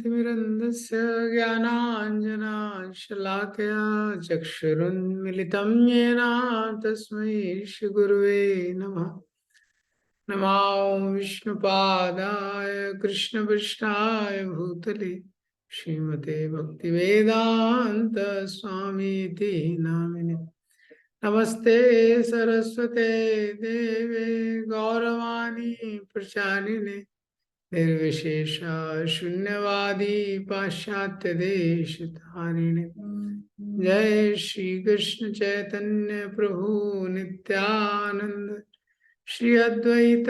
ज्ञानाञ्जनशलाकया ज्ञानाञ्जनशलाकया चक्षुरुन्मिलितं येन तस्मै श्रीगुरुवे नमः। नमो विष्णुपादाय कृष्णपृष्ठाय भूतले श्रीमते भक्तिवेदान्त स्वामीति नामिने। नमस्ते सरस्वते देवे गौरवाणी प्रचारिणे निर्विशेष शून्यवादी पाश्चात्य देश धारिणे। जय श्री कृष्ण चैतन्य प्रभु नित्यानंद श्री अद्वैत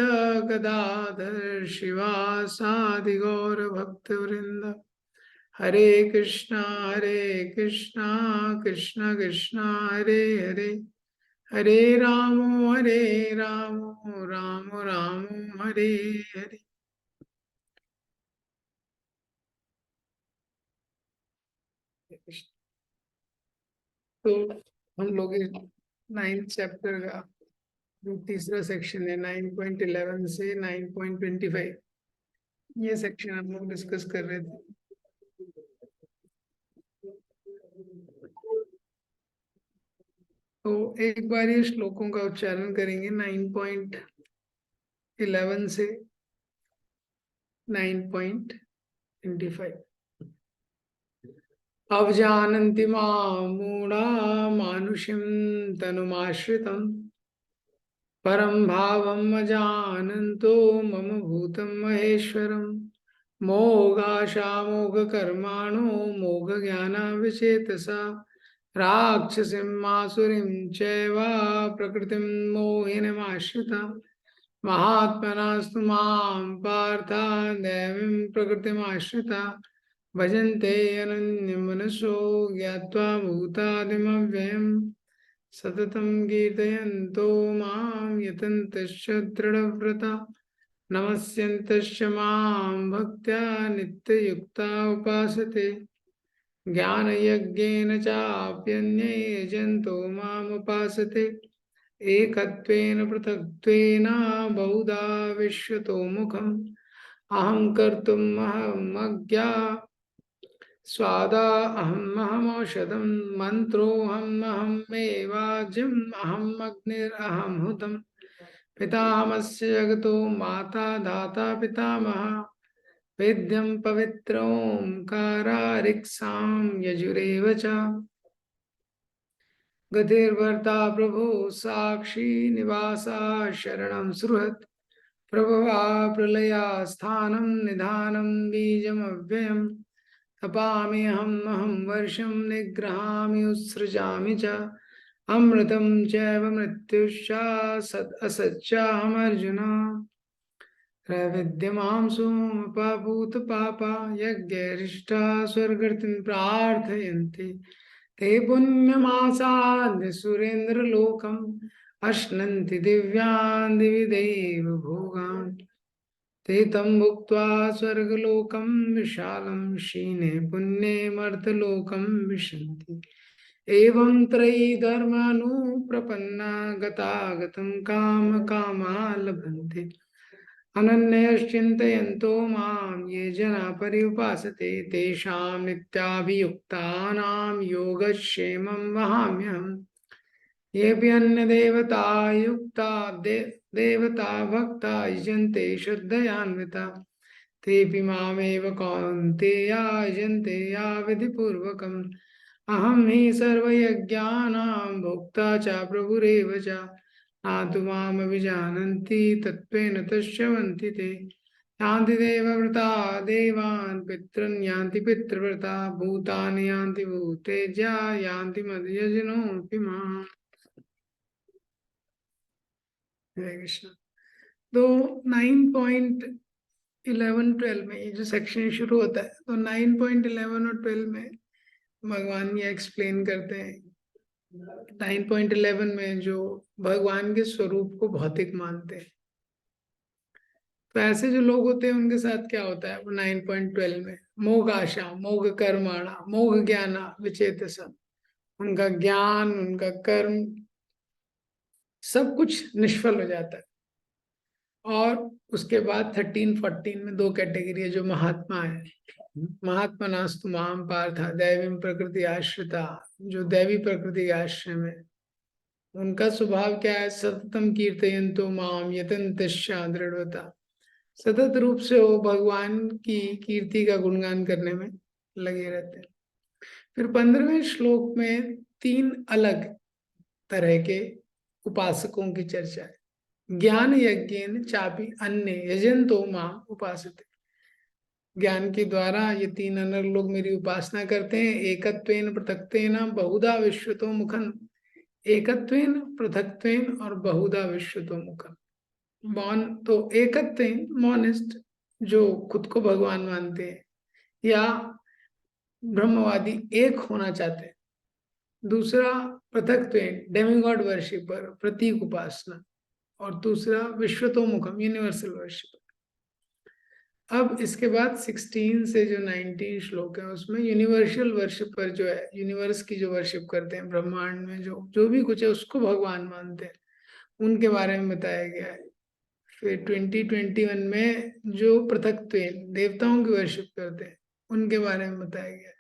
गदाधर शिवासादि गौर भक्त वृंद। हरे कृष्णा कृष्ण कृष्ण हरे हरे, हरे राम राम राम हरे हरे। तो हम लोग 9th चैप्टर का जो तीसरा सेक्शन है 9.11 से 9.25, ये सेक्शन हम लोग डिस्कस कर रहे थे। तो एक बार ये श्लोकों का उच्चारण करेंगे 9.11 से 9.25। अवजानन्ति मां मूढा मानुषीं तनुमाश्रितं परं भावम् अजानन्तो मम भूतं महेश्वरम्। मोघाशामोघकर्माणो मोघज्ञानाविचेतसा राक्षसीम् आसुरीं चैव प्रकृतिं मोहिनीमाश्रिता महात्मनास्तु मां पार्था दैवीं प्रकृतिमाश्रिता भजन्ते अनन्यमनसो ज्ञात्वा भूतादिमव्ययम् सततं कीर्तयन्तो मां यतन्तश्च दृढव्रता नमस्यन्तश्च मां भक्त्या नित्ययुक्ता उपासते ज्ञानयज्ञेन चाप्यन्ये यजन्तो मामुपासते एकत्वेन पृथक्त्वेन बहुधा विश्वतो मुखम् अहं कर्तुम् अहमज्ञा स्वादा अहमौषधं मन्त्रोऽहमेवाज्यम् अहम् अग्निरहं हुतं पितामहस्य जगतो माता धाता पितामहः वेद्यं पवित्रोऽंकारा ऋक्सां यजुरेव च गतिर्भर्ता प्रभु साक्षी निवासा शरणं सुहृत् प्रभवा प्रलया स्थानं निधानं बीजमव्ययम् तपामि अहं वर्षं निगृहामि उत्सृजामि च अमृतं चैव मृत्युश्च असच्चाहमर्जुन त्रैविद्यमां सोमपापूतपापा यज्ञैरिष्टा स्वर्गतिं प्रार्थयन्ति ते पुण्यमासाद्य सुरेन्द्रलोकम् अश्नन्ति दिव्यान् दिवि देव भोगान् ते तं भुक्त्वा स्वर्गलोकं विशालं क्षीणे पुण्ये मर्त्यलोकं विशन्ति एवं त्रयी धर्मानुप्रपन्ना गतागतं कामकामा लभन्ते अनन्यश्चिन्तयन्तो मां ये जना पर्युपासते तेषां नित्याभियुक्तानां योगक्षेमं वहाम्यहम् येऽपि अन्यदेवता युक्ता देवता भक्ता यजन्ते श्रद्धयान्विता तेऽपि मामेव कौन्तेया यजन्ते या विधिपूर्वकम् अहं हि सर्वयज्ञानां भोक्ता च प्रभुरेव च न तु मामभिजानन्ति तत्त्वेन तस्यवन्ति ते यान्ति देवव्रता देवान् पितॄन् यान्ति पितृव्रता भूतानि यान्ति भूतेज्या यान्ति मद्यजनोऽपि माम्। हरे कृष्ण। तो 9.11-12 में ये जो सेक्शन शुरू होता है तो 9.11 और 12 में भगवान ये एक्सप्लेन करते हैं। 9.11 में जो भगवान के स्वरूप को भौतिक मानते हैं तो ऐसे जो लोग होते हैं उनके साथ क्या होता है वो 9.12 में मोघ आशा मोघ कर्माणा मोघ ज्ञाना विचेतसा, उनका ज्ञान उनका कर्म सब कुछ निष्फल हो जाता है और उसके बाद 13-14 में दो कैटेगरी है जो महात्मा है। महात्मा नास्तु माम पार्थ दैवीं प्रकृति आश्रिता, जो दैवी प्रकृति के आश्रय में, उनका स्वभाव क्या है? सततम कीर्तयन्तो माम यतन्तश्च दृढ़ता, सतत रूप से वो भगवान की कीर्ति का गुणगान करने में लगे रहते हैं। फिर 15वें श्लोक में 3 अलग तरह के उपासकों की चर्चा है। ज्ञान यज्ञेन चापि अन्य यजन्तो माम उपासते, ज्ञान के द्वारा ये 3 अनर लोग मेरी उपासना करते हैं। एकत्वेन पृथक्त्वेन बहुधा विश्वतो मुखन, एकत्वेन पृथक्त्वेन और बहुधा विश्वतो मुखन। मौन तो एकत्वेन मॉनिस्ट, जो खुद को भगवान मानते हैं या ब्रह्मवादी, एक होना चाहते हैं। दूसरा पृथक्त्वेन डेमिगॉड वर्शिपर, प्रतीक उपासना। और दूसरा विश्वतोमुखम, यूनिवर्सल वर्शिपर। अब इसके बाद 16 से जो 19 श्लोक है उसमें यूनिवर्सल वर्शिपर जो है, यूनिवर्स की जो वर्शिप करते हैं, ब्रह्मांड में जो जो भी कुछ है उसको भगवान मानते हैं, उनके बारे में बताया गया है। फिर 2021 में जो पृथक्त्वेन देवताओं की वर्शिप करते हैं उनके बारे में बताया गया है।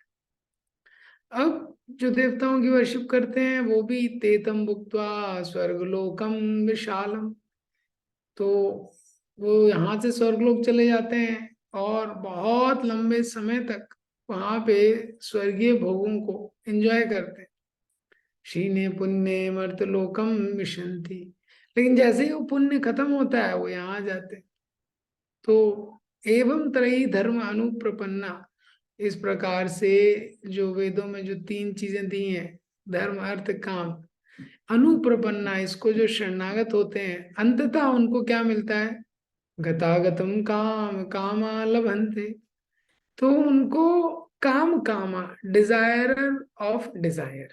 अब जो देवताओं की वर्शिप करते हैं वो भी तेतम भुक्त्वा स्वर्गलोकम विशालम, तो वो यहाँ से स्वर्गलोक चले जाते हैं और बहुत लंबे समय तक वहां पे स्वर्गीय भोगों को एंजॉय करते हैं। क्षीणे पुण्य मर्तलोकम विशंति, लेकिन जैसे ही वो पुण्य खत्म होता है वो यहाँ आ जाते हैं। तो एवं त्रयी धर्म अनुप्रपन्ना, इस प्रकार से जो वेदों में जो 3 चीजें दी हैं, धर्म अर्थ काम, अनुप्रपन्ना, इसको जो शरणागत होते हैं अंततः उनको क्या मिलता है? गतागतम काम कामा लभन्ते, तो उनको काम कामा, डिजायरर ऑफ डिजायर,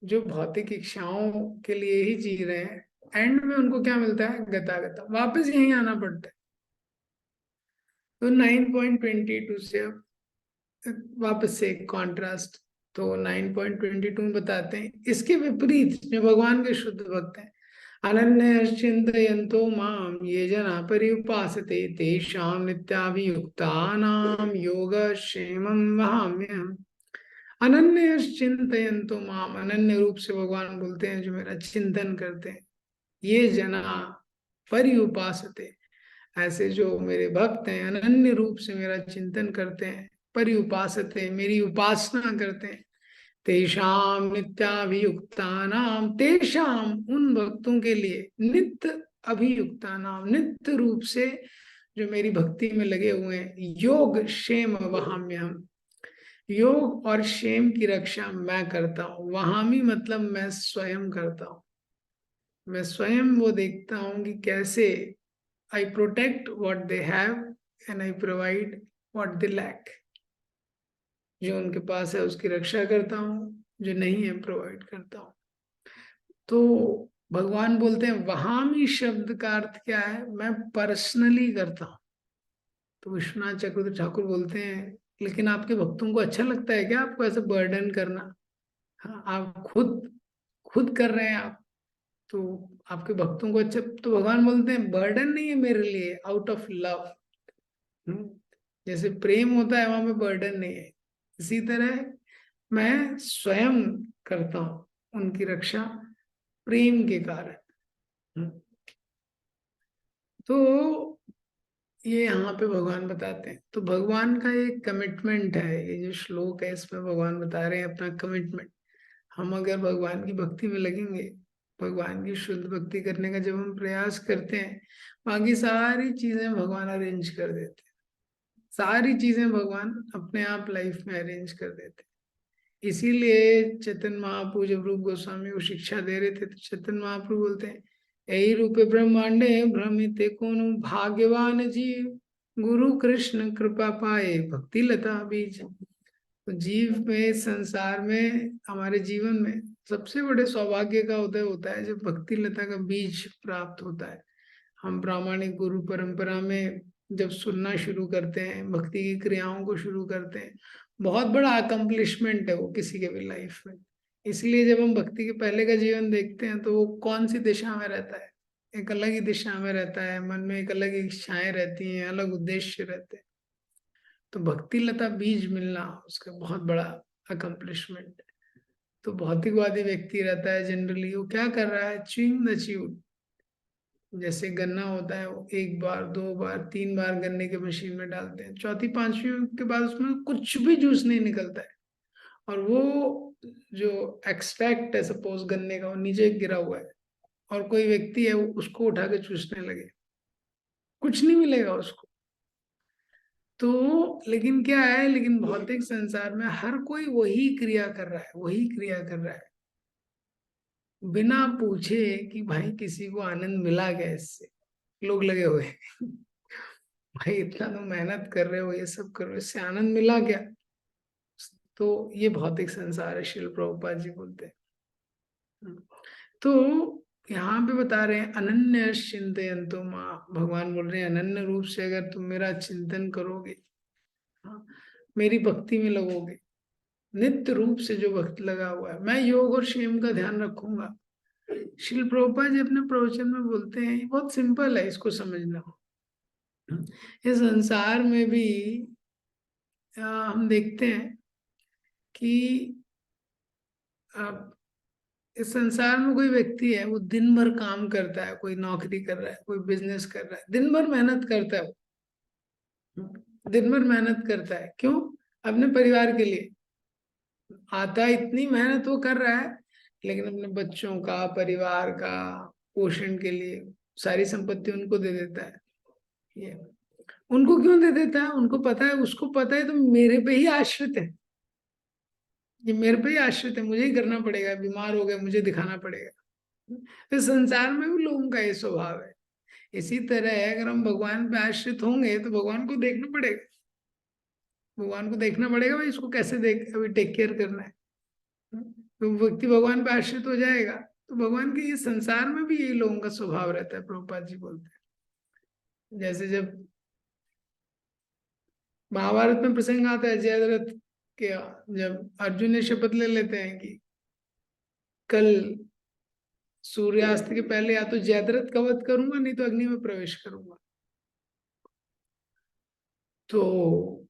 जो भौतिक इच्छाओं के लिए ही जी रहे हैं, एंड में उनको क्या मिलता है? गतागतम, वापस यहीं आना पड़ता है। तो 9.22 से अब वापस से कॉन्ट्रास्ट, तो 9.22 में बताते हैं इसके विपरीत जो भगवान के शुद्ध भक्त हैं, अनन्य चिंतयन्तो माम ये जना पर्युपासते तेषां नित्याभियुक्तानां योगक्षेमं वहाम्यहम्। अनन्य चिंतयन्तो माम, अनन्य रूप से भगवान बोलते हैं जो मेरा चिंतन करते हैं, ये जना पर्युपासते, ऐसे जो मेरे भक्त हैं अनन्य रूप से मेरा चिंतन करते हैं, पर्युपासते मेरी उपासना करते हैं, तेषाम नित्याभियुक्तानाम, तेषाम उन भक्तों के लिए, नित्य अभियुक्तानाम नित्य रूप से जो मेरी भक्ति में लगे हुए हैं, योग क्षेम वहाम्यहम्, योग और क्षेम की रक्षा मैं करता हूँ। वहामी मतलब मैं स्वयं करता हूँ, मैं स्वयं वो देखता हूँ कि कैसे I protect what they have and I provide what they lack। जो उनके पास है उसकी रक्षा करता हूँ, जो नहीं है प्रोवाइड करता हूँ। तो भगवान बोलते हैं वहामी शब्द का अर्थ क्या है? मैं पर्सनली करता हूँ। तो विश्वनाथ चक्रवर्ती ठाकुर बोलते हैं लेकिन आपके भक्तों को अच्छा लगता है क्या आपको ऐसे बर्डन करना? हाँ, आप खुद खुद कर रहे हैं आप, तो आपके भक्तों को अच्छा, तो भगवान बोलते हैं बर्डन नहीं है मेरे लिए, आउट ऑफ लव। जैसे प्रेम होता है वहां पे बर्डन नहीं है, इसी तरह मैं स्वयं करता हूं उनकी रक्षा प्रेम के कारण। तो ये यहाँ पे भगवान बताते हैं, तो भगवान का एक कमिटमेंट है, ये जो श्लोक है इसमें भगवान बता रहे हैं अपना कमिटमेंट। हम अगर भगवान की भक्ति में लगेंगे, भगवान की शुद्ध भक्ति करने का जब हम प्रयास करते हैं, बाकी सारी चीजें भगवान अरेंज कर देते हैं, सारी चीजें भगवान अपने आप लाइफ में अरेंज कर देते हैं। इसीलिए चैतन्य महाप्रभु जब रूप गोस्वामी को शिक्षा दे रहे थे तो चैतन्य महाप्रभु बोलते हैं यही रूपे ब्रह्मांडे भ्रमिते कोनो भाग्यवान जीव, गुरु कृष्ण कृपा पाए भक्ति लता बीज। तो जीव में, संसार में, हमारे जीवन में सबसे बड़े सौभाग्य का उदय होता है जब भक्ति लता का बीज प्राप्त होता है। हम प्रामाणिक गुरु परंपरा में जब सुनना शुरू करते हैं, भक्ति की क्रियाओं को शुरू करते हैं, बहुत बड़ा अकम्पलिशमेंट है वो किसी के भी लाइफ में। इसलिए जब हम भक्ति के पहले का जीवन देखते हैं तो वो कौन सी दिशा में रहता है? एक अलग ही दिशा में रहता है, मन में एक अलग इच्छाएं रहती हैं, अलग उद्देश्य रहते हैं। तो भक्ति लता बीज मिलना उसका बहुत बड़ा अकम्पलिशमेंट है। तो भौतिकवादी व्यक्ति रहता है जनरली, वो क्या कर रहा है, च्यूइंग द च्यूड। जैसे गन्ना होता है, वो एक बार, दो बार, तीन बार गन्ने के मशीन में डालते हैं, चौथी पांचवी के बाद उसमें कुछ भी जूस नहीं निकलता है। और वो जो एक्सट्रैक्ट है सपोज गन्ने का, वो नीचे गिरा हुआ है, और कोई व्यक्ति है वो उसको उठा के चूसने लगे, कुछ नहीं मिलेगा उसको। तो लेकिन क्या है, लेकिन भौतिक संसार में हर कोई वही क्रिया कर रहा है, वही क्रिया कर रहा है, बिना पूछे कि भाई किसी को आनंद मिला क्या इससे। लोग लगे हुए हैं भाई इतना तो मेहनत कर रहे हो, ये सब कर रहे हो, इससे आनंद मिला क्या। तो ये भौतिक संसार है, शिल प्रभुपाद जी बोलते हैं। तो यहाँ पे बता रहे हैं अनन्य चिंतयन्तो मां, भगवान बोल रहे हैं अनन्य रूप से अगर तुम मेरा चिंतन करोगे, हाँ, मेरी भक्ति में लगोगे, नित्य रूप से जो भक्त लगा हुआ है, मैं योग और क्षेम का ध्यान रखूंगा। शिल प्रभुपाद जी अपने प्रवचन में बोलते हैं, ये बहुत सिंपल है इसको समझना। इस संसार में भी हम देखते हैं कि इस संसार में कोई व्यक्ति है, वो दिन भर काम करता है, कोई नौकरी कर रहा है, कोई बिजनेस कर रहा है, दिन भर मेहनत करता है, दिन भर मेहनत करता है, क्यों, अपने परिवार के लिए। आता है, इतनी मेहनत वो कर रहा है, लेकिन अपने बच्चों का, परिवार का पोषण के लिए सारी संपत्ति उनको दे देता है। ये उनको क्यों दे देता है, उनको पता है, उसको पता है तो मेरे पे ही आश्रित है, ये मेरे पे ही आश्रित है, मुझे ही करना पड़ेगा, बीमार हो गए मुझे दिखाना पड़ेगा। तो संसार में भी लोगों का ये स्वभाव है। इसी तरह है, अगर हम भगवान पे आश्रित होंगे तो भगवान को देखना पड़ेगा, भगवान को देखना पड़ेगा भाई इसको कैसे देख, अभी टेक केयर करना है। तो व्यक्ति भगवान पे आश्रित हो जाएगा। तो भगवान के ये संसार में भी यही लोगों का स्वभाव रहता है, प्रभुपाद जी बोलते हैं। जैसे जब महाभारत में प्रसंग आता है जयद्रथ के, जब अर्जुन ने शपथ ले लेते हैं कि कल सूर्यास्त के पहले या तो जयद्रथ का वध करूंगा, नहीं तो अग्नि में प्रवेश करूंगा। तो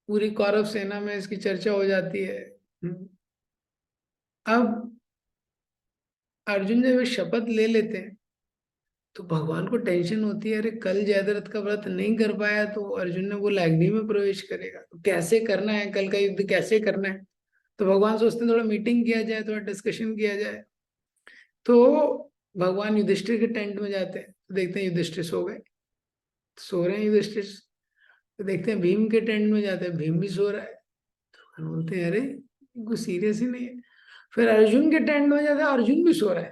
पूरी कौरव सेना में इसकी चर्चा हो जाती है। अब अर्जुन जब ये शपथ ले लेते हैं तो भगवान को टेंशन होती है, अरे कल जयद्रथ का व्रत नहीं कर पाया तो अर्जुन ने बोला अग्नि में प्रवेश करेगा, तो कैसे करना है, कल का युद्ध कैसे करना है। तो भगवान सोचते हैं थोड़ा मीटिंग किया जाए, थोड़ा डिस्कशन किया जाए। तो भगवान युधिष्ठिर के टेंट में जाते हैं, तो देखते हैं युधिष्ठिर सो गए, सो रहे हैं युधिष्ठिर। तो देखते हैं भीम के टेंट में जाते हैं, भीम भी सो रहा है। तो बोलते हैं अरे कुछ सीरियस ही नहीं है। फिर अर्जुन के टेंट में जाते हैं, अर्जुन भी सो रहा है,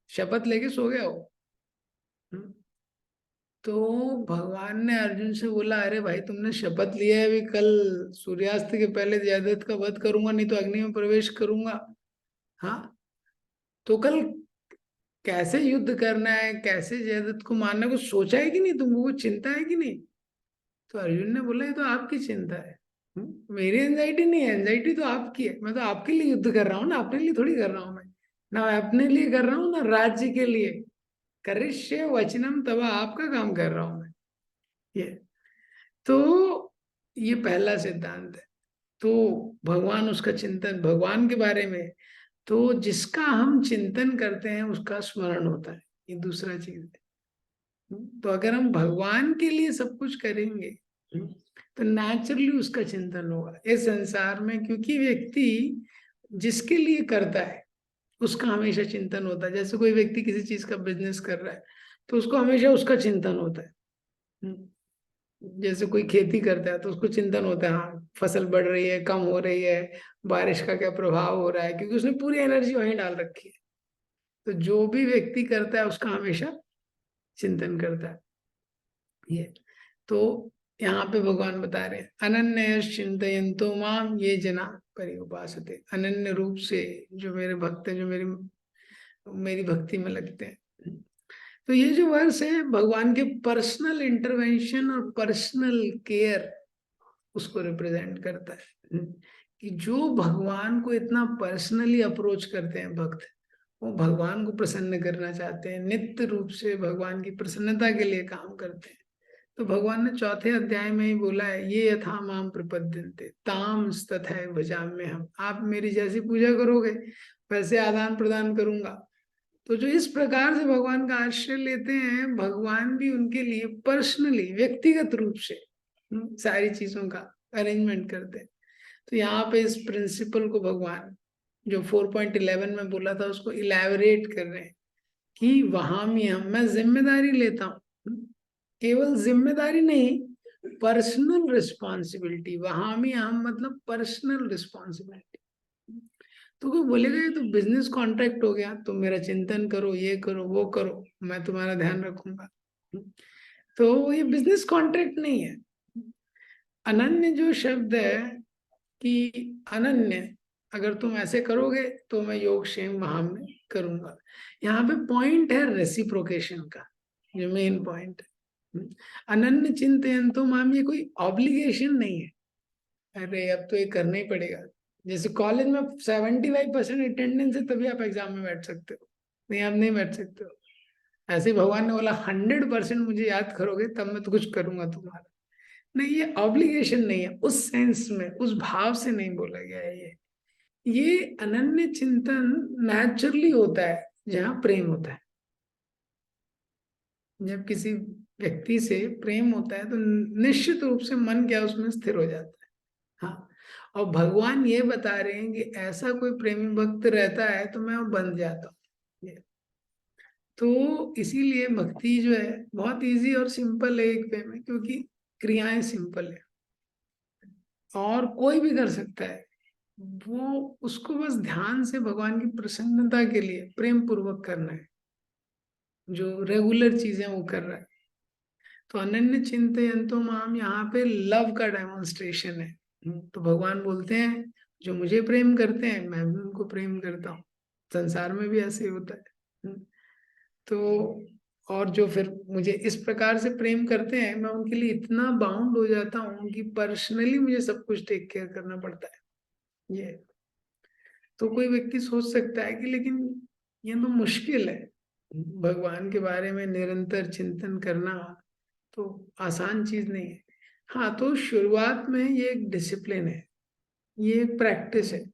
शपथ लेके सो गया वो। हम्म। तो भगवान ने अर्जुन से बोला, अरे भाई तुमने शपथ लिया है अभी कल सूर्यास्त के पहले जयद्रथ का वध करूंगा, नहीं तो अग्नि में प्रवेश करूंगा। हाँ, तो कल कैसे युद्ध करना है, कैसे जयद्रथ को मारना, कुछ सोचा है कि नहीं, तुमको कुछ चिंता है कि नहीं। तो अर्जुन ने बोला ये तो आपकी चिंता है, मेरी एंजाइटी नहीं है, एंजाइटी तो आपकी है, मैं तो आपके लिए युद्ध कर रहा हूँ ना, अपने लिए थोड़ी कर रहा हूँ मैं, ना मैं अपने लिए कर रहा हूँ ना राज्य के लिए। करिष्य वचनम तब आपका काम कर रहा हूं मैं। ये तो ये पहला सिद्धांत है। तो भगवान, उसका चिंतन भगवान के बारे में, तो जिसका हम चिंतन करते हैं उसका स्मरण होता है, ये दूसरा चीज है। तो अगर हम भगवान के लिए सब कुछ करेंगे तो नेचुरली उसका चिंतन होगा इस संसार में, क्योंकि व्यक्ति जिसके लिए करता है उसका हमेशा चिंतन होता है। जैसे कोई व्यक्ति किसी चीज का बिजनेस कर रहा है तो उसको हमेशा उसका चिंतन होता है। जैसे कोई खेती करता है तो उसको चिंतन होता है, हाँ फसल बढ़ रही है, कम हो रही है, बारिश का क्या प्रभाव हो रहा है, क्योंकि उसने पूरी एनर्जी वहीं डाल रखी है। तो जो भी व्यक्ति करता है उसका हमेशा चिंतन करता है। ये तो यहाँ पे भगवान बता रहे हैं अनन्य चिंतयन्तो माम ये जना पर्युपासते, अनन्य रूप से जो मेरे भक्त हैं, जो मेरी मेरी भक्ति में लगते हैं। तो ये जो वर्ष है भगवान के पर्सनल इंटरवेंशन और पर्सनल केयर उसको रिप्रेजेंट करता है। कि जो भगवान को इतना पर्सनली अप्रोच करते हैं भक्त, वो भगवान को प्रसन्न करना चाहते हैं, नित्य रूप से भगवान की प्रसन्नता के लिए काम करते हैं। तो भगवान ने चौथे अध्याय में ही बोला है, ये यथा माम प्रपद्यन्ते ताम तथैव भजाम्य हम। आप मेरी जैसी पूजा करोगे वैसे आदान प्रदान करूंगा। तो जो इस प्रकार से भगवान का आश्रय लेते हैं, भगवान भी उनके लिए पर्सनली व्यक्तिगत रूप से सारी चीजों का अरेंजमेंट करते हैं। तो यहाँ पे इस प्रिंसिपल को भगवान जो 4.11 में बोला था उसको इलेबोरेट कर रहे हैं कि वहां में मैं जिम्मेदारी लेता हूँ, केवल जिम्मेदारी नहीं, पर्सनल रिस्पॉन्सिबिलिटी। वहां में हम मतलब पर्सनल रिस्पॉन्सिबिलिटी। तो कोई बोलेगा ये तो बिजनेस कॉन्ट्रैक्ट हो गया, तुम मेरा चिंतन करो, ये करो वो करो, मैं तुम्हारा ध्यान रखूंगा। तो ये बिजनेस कॉन्ट्रैक्ट नहीं है। अनन्य जो शब्द है कि अनन्य, अगर तुम ऐसे करोगे तो मैं योग क्षेम वहां में करूंगा। यहाँ पे पॉइंट है रेसिप्रोकेशन का, जो मेन पॉइंट है। अनन्य चिंतन तो माम, ये कोई ऑब्लिगेशन नहीं है, अरे अब तो ये करना ही पड़ेगा। जैसे कॉलेज में 75% अटेंडेंस है तभी आप एग्जाम में बैठ सकते हो, नहीं आप नहीं बैठ सकते हो। ऐसे ही भगवान ने बोला 100% मुझे याद करोगे तब मैं तो कुछ करूंगा तुम्हारा। नहीं, ये ऑब्लिगेशन नहीं है, उस सेंस में उस भाव से नहीं बोला गया है। ये अनन्य चिंतन नेचुरली होता है जहाँ प्रेम होता है। जब किसी व्यक्ति से प्रेम होता है तो निश्चित रूप से मन क्या उसमें स्थिर हो जाता है। हाँ, और भगवान ये बता रहे हैं कि ऐसा कोई प्रेमी भक्त रहता है तो मैं वो बन जाता हूँ। तो इसीलिए भक्ति जो है बहुत इजी और सिंपल है एक वे में, क्योंकि क्रियाएं सिंपल है और कोई भी कर सकता है। वो उसको बस ध्यान से भगवान की प्रसन्नता के लिए प्रेम पूर्वक करना है, जो रेगुलर चीजें वो कर रहा है। तो अनन्य चिंतयन्तो माम यहाँ पे लव का डेमोन्स्ट्रेशन है। तो भगवान बोलते हैं जो मुझे प्रेम करते हैं मैं भी उनको प्रेम करता हूँ। संसार में भी ऐसे ही होता है। तो और जो फिर मुझे इस प्रकार से प्रेम करते हैं, मैं उनके लिए इतना बाउंड हो जाता हूँ कि पर्सनली मुझे सब कुछ टेक केयर करना पड़ता है। ये तो कोई व्यक्ति सोच सकता है कि लेकिन ये तो मुश्किल है, भगवान के बारे में निरंतर चिंतन करना तो आसान चीज नहीं है। हाँ, तो शुरुआत में ये एक डिसिप्लिन है, ये एक प्रैक्टिस है।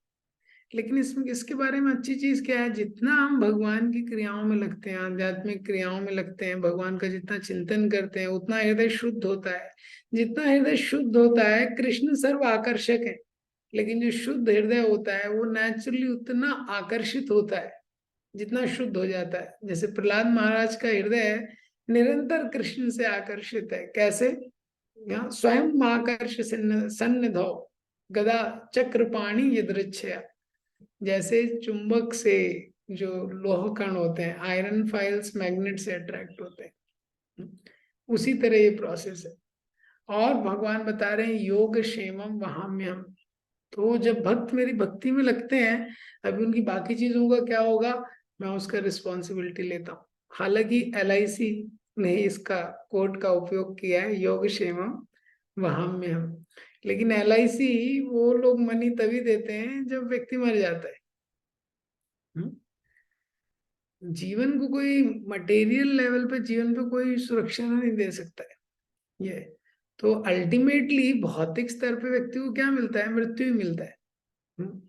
लेकिन इसमें इसके बारे में अच्छी चीज क्या है, जितना हम भगवान की क्रियाओं में लगते हैं, आध्यात्मिक क्रियाओं में लगते हैं, भगवान का जितना चिंतन करते हैं उतना हृदय शुद्ध होता है। जितना हृदय शुद्ध होता है, कृष्ण सर्व आकर्षक है, लेकिन जो शुद्ध हृदय होता है वो नेचुरली उतना आकर्षित होता है जितना शुद्ध हो जाता है। जैसे प्रहलाद महाराज का हृदय निरंतर कृष्ण से आकर्षित है। कैसे? यहाँ स्वयं आकर्ष सन्निधौ गदा चक्र पाणी यदृच्छया। जैसे चुंबक से जो लोह कण होते हैं, आयरन फाइल्स मैग्नेट से अट्रैक्ट होते हैं, उसी तरह ये प्रोसेस है। और भगवान बता रहे हैं योग क्षेमम वहाम्यहम। तो जब भक्त मेरी भक्ति में लगते हैं, अभी उनकी बाकी चीजों का क्या होगा, मैं उसका रिस्पॉन्सिबिलिटी लेता हूँ। हालांकि LIC ने इसका कोड का उपयोग किया है, योग क्षेमम वहाम्यहम। लेकिन LIC वो लोग मनी तभी देते हैं जब व्यक्ति मर जाता है। हम्म? जीवन को कोई मटेरियल लेवल पे जीवन पे कोई सुरक्षा नहीं दे सकता है ये। तो अल्टीमेटली भौतिक स्तर पे व्यक्ति को क्या मिलता है? मृत्यु ही मिलता है। हम्म?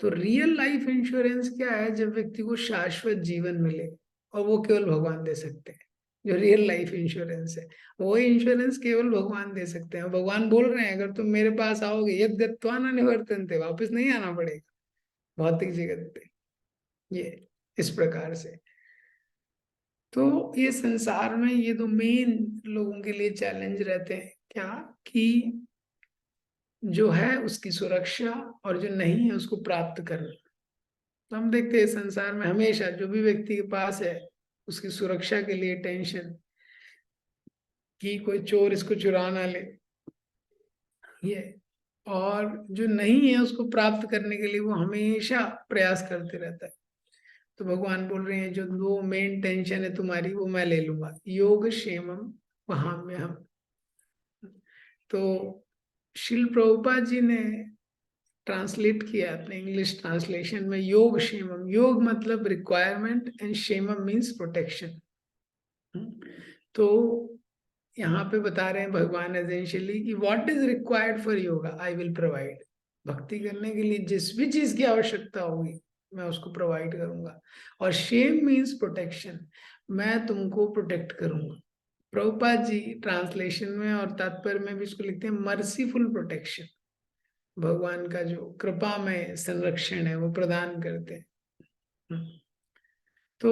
तो रियल लाइफ इंश्योरेंस क्या है? जब व्यक्ति को शाश्वत जीवन मिले, और वो केवल भगवान दे सकते हैं। जो रियल लाइफ इंश्योरेंस है वो इंश्योरेंस केवल भगवान दे सकते हैं। भगवान बोल रहे हैं अगर तुम मेरे पास आओगे यद गत्वा न निवर्तन्ते, वापस नहीं आना पड़ेगा भौतिक जगत पे। ये इस प्रकार से। तो ये संसार में ये दो मेन लोगों के लिए चैलेंज रहते हैं, क्या कि जो है उसकी सुरक्षा और जो नहीं है उसको प्राप्त करना। तो हम देखते हैं संसार में हमेशा जो भी व्यक्ति के पास है उसकी सुरक्षा के लिए टेंशन कि कोई चोर इसको चुरा ना ले, ये। और जो नहीं है उसको प्राप्त करने के लिए वो हमेशा प्रयास करते रहता है। तो भगवान बोल रहे हैं जो दो मेन टेंशन है तुम्हारी वो मैं ले लूंगा, योग क्षेमम वहां में हम। तो शिल प्रभुपाद जी ने ट्रांसलेट किया अपने इंग्लिश ट्रांसलेशन में, योग क्षेमम। योग मतलब रिक्वायरमेंट एंड क्षेमम मीन्स प्रोटेक्शन। तो यहाँ पे बता रहे हैं भगवान एसेंशियली कि what is required for yoga I will provide. भक्ति करने के लिए जिस भी चीज की आवश्यकता होगी मैं उसको प्रोवाइड करूंगा। और शेम मीन्स प्रोटेक्शन, मैं तुमको प्रोटेक्ट करूंगा। प्रभुपाद जी ट्रांसलेशन में और तात्पर्य में भी इसको लिखते हैं मर्सीफुल प्रोटेक्शन। भगवान का जो कृपा में संरक्षण है वो प्रदान करते हैं। तो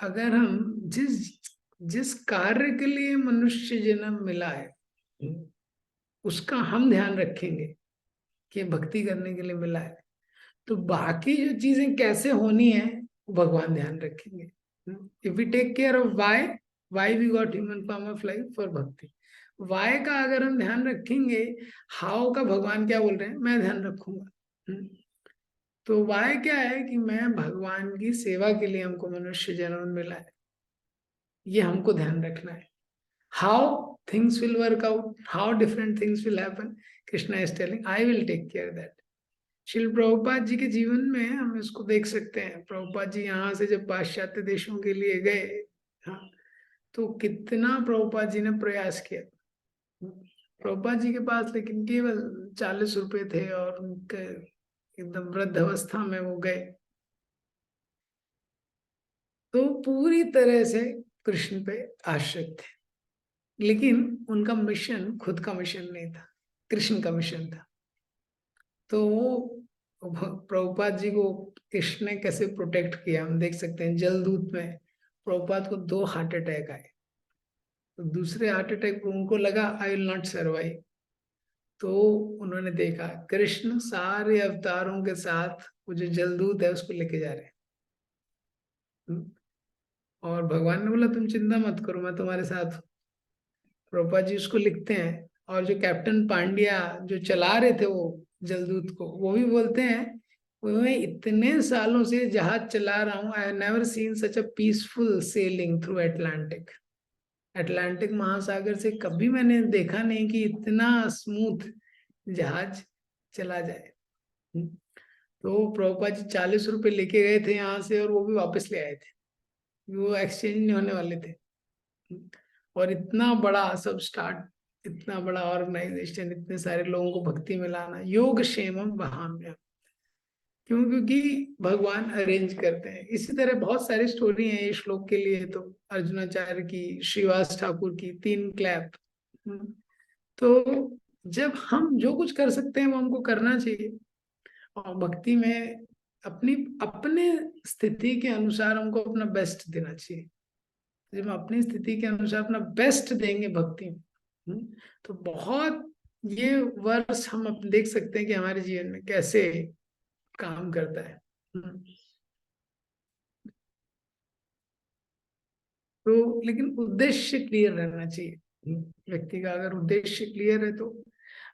अगर हम जिस जिस कार्य के लिए मनुष्य जन्म मिला है उसका हम ध्यान रखेंगे कि भक्ति करने के लिए मिला है, तो बाकी जो चीजें कैसे होनी है वो भगवान ध्यान रखेंगे। If we take care of why we got human form of life for bhakti, why का अगर हम ध्यान रखेंगे, हाउ का भगवान क्या बोल रहे हैं मैं ध्यान रखूंगा। तो वाई क्या है कि मैं भगवान की सेवा के लिए हमको मनुष्य जन्म मिला है, ये हमको ध्यान रखना है। How things will work out, how different things will happen, Krishna is telling I will take care that. Srila Prabhupada जी के जीवन में हम इसको देख सकते हैं। प्रभुपाद जी यहाँ से जब पाश्चात्य देशों के लिए गए, हाँ, तो कितना प्रभुपाद जी ने प्रयास किया। प्रभुपाद जी के पास लेकिन केवल 40 रुपए थे और उनके एकदम वृद्ध अवस्था में वो गए, तो पूरी तरह से कृष्ण पे आश्रित थे। लेकिन उनका मिशन खुद का मिशन नहीं था, कृष्ण का मिशन था। तो प्रभुपाद जी को कृष्ण ने कैसे प्रोटेक्ट किया हम देख सकते हैं। जलदूत में प्रभुपाद को 2 हार्ट अटैक आए, तो दूसरे हार्ट अटैक पर उनको लगा आई विल नॉट सर्वाइव। तो उन्होंने देखा कृष्ण सारे अवतारों के साथ वो जो जलदूत है उसको लेके जा रहे हैं। और भगवान ने बोला तुम चिंता मत करो मैं तुम्हारे साथ हूँ। प्रभुपाद जी उसको लिखते हैं। और जो कैप्टन पांड्या जो चला रहे थे वो जलदूत को, वो भी बोलते हैं मैं इतने सालों से जहाज चला रहा हूँ, I have never seen such a peaceful selling through Atlantic. Atlantic महासागर से कभी मैंने देखा नहीं कि इतना स्मूथ जहाज चला जाए। तो प्रभुपाद जी 40 रुपए लेके गए थे यहाँ से और वो भी वापस ले आए थे, वो एक्सचेंज नहीं होने वाले थे। और इतना बड़ा सब स्टार्ट, इतना बड़ा ऑर्गेनाइजेशन, इतने सारे लोगों को भक्ति में लाना, योग क्षेमम वहाम्यम। क्यों? क्योंकि भगवान अरेंज करते हैं। इसी तरह बहुत सारी स्टोरी हैं ये श्लोक के लिए। तो अर्जुनाचार्य की, श्रीवास ठाकुर की 3 क्लैप। तो जब हम जो कुछ कर सकते हैं वो हमको करना चाहिए। और भक्ति में अपनी अपने स्थिति के अनुसार हमको अपना बेस्ट देना चाहिए। जब हम अपनी स्थिति के अनुसार अपना बेस्ट देंगे भक्ति में, तो बहुत ये वर्ष हम देख सकते हैं कि हमारे जीवन में कैसे काम करता है। तो लेकिन उद्देश्य क्लियर रहना चाहिए व्यक्ति का। अगर उद्देश्य क्लियर है तो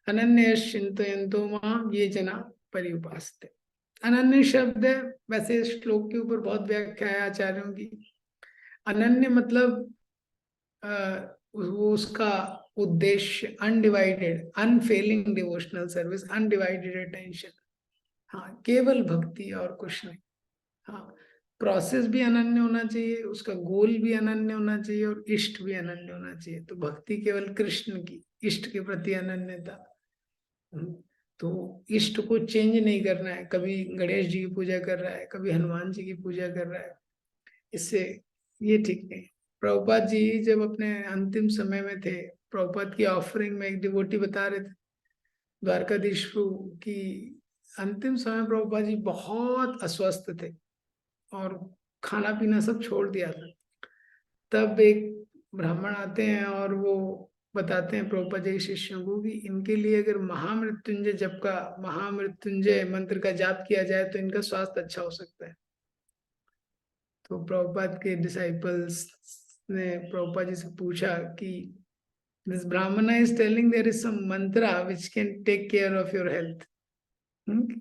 अनन्य चिंतयन्तो माम ये जना पर्युपासते। अनन्य शब्द है, वैसे श्लोक के ऊपर बहुत व्याख्या है आचार्यों की। अनन्य मतलब वो उसका उद्देश्य undivided unfailing devotional service, undivided attention. हाँ, केवल भक्ति और कुछ नहीं। हाँ, प्रोसेस भी अनन्य होना चाहिए, उसका गोल भी अनन्य होना चाहिए और इष्ट भी अनन्य होना चाहिए। तो भक्ति केवल कृष्ण की, इष्ट के प्रति अनन्यता। तो इष्ट को चेंज नहीं करना है, कभी गणेश जी की पूजा कर रहा है, कभी हनुमान जी की पूजा कर रहा है, इससे ये ठीक नहीं। प्रभुपाद जी जब अपने अंतिम समय में थे, प्रभुपाद की ऑफरिंग में एक डिवोटी बता रहे थे द्वारकाधीश प्रभु की अंतिम समय प्रभुपाद जी बहुत अस्वस्थ थे और खाना पीना सब छोड़ दिया था। तब एक ब्राह्मण आते हैं और वो बताते हैं प्रभुपाद जी के शिष्यों को कि इनके लिए अगर महामृत्युंजय जप का, महामृत्युंजय मंत्र का जाप किया जाए तो इनका स्वास्थ्य अच्छा हो सकता है। तो प्रभुपाद के डिसाइपल्स ने प्रभुपाद जी से पूछा कि this Brahmin is telling there is some mantra which can take care of your health.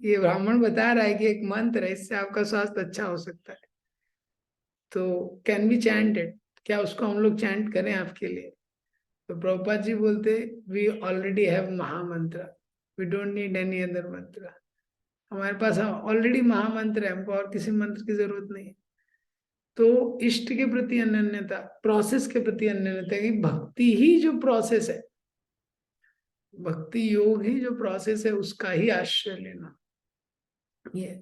ये ब्राह्मण बता रहा है कि एक मंत्र है, इससे आपका स्वास्थ्य अच्छा हो सकता है। तो कैन बी चैंटेड, क्या उसको हम लोग चैंट करें आपके लिए? तो प्रभुपाद जी बोलते we already have mahamantra, we don't need any other mantra. हमारे पास ऑलरेडी महामंत्र है, हमको और किसी मंत्र की जरूरत नहीं है। तो इष्ट के प्रति अनन्यता, प्रोसेस के प्रति अनन्यता, कि भक्ति ही जो प्रोसेस है, भक्ति योग ही जो प्रोसेस है, उसका ही आश्रय लेना, ये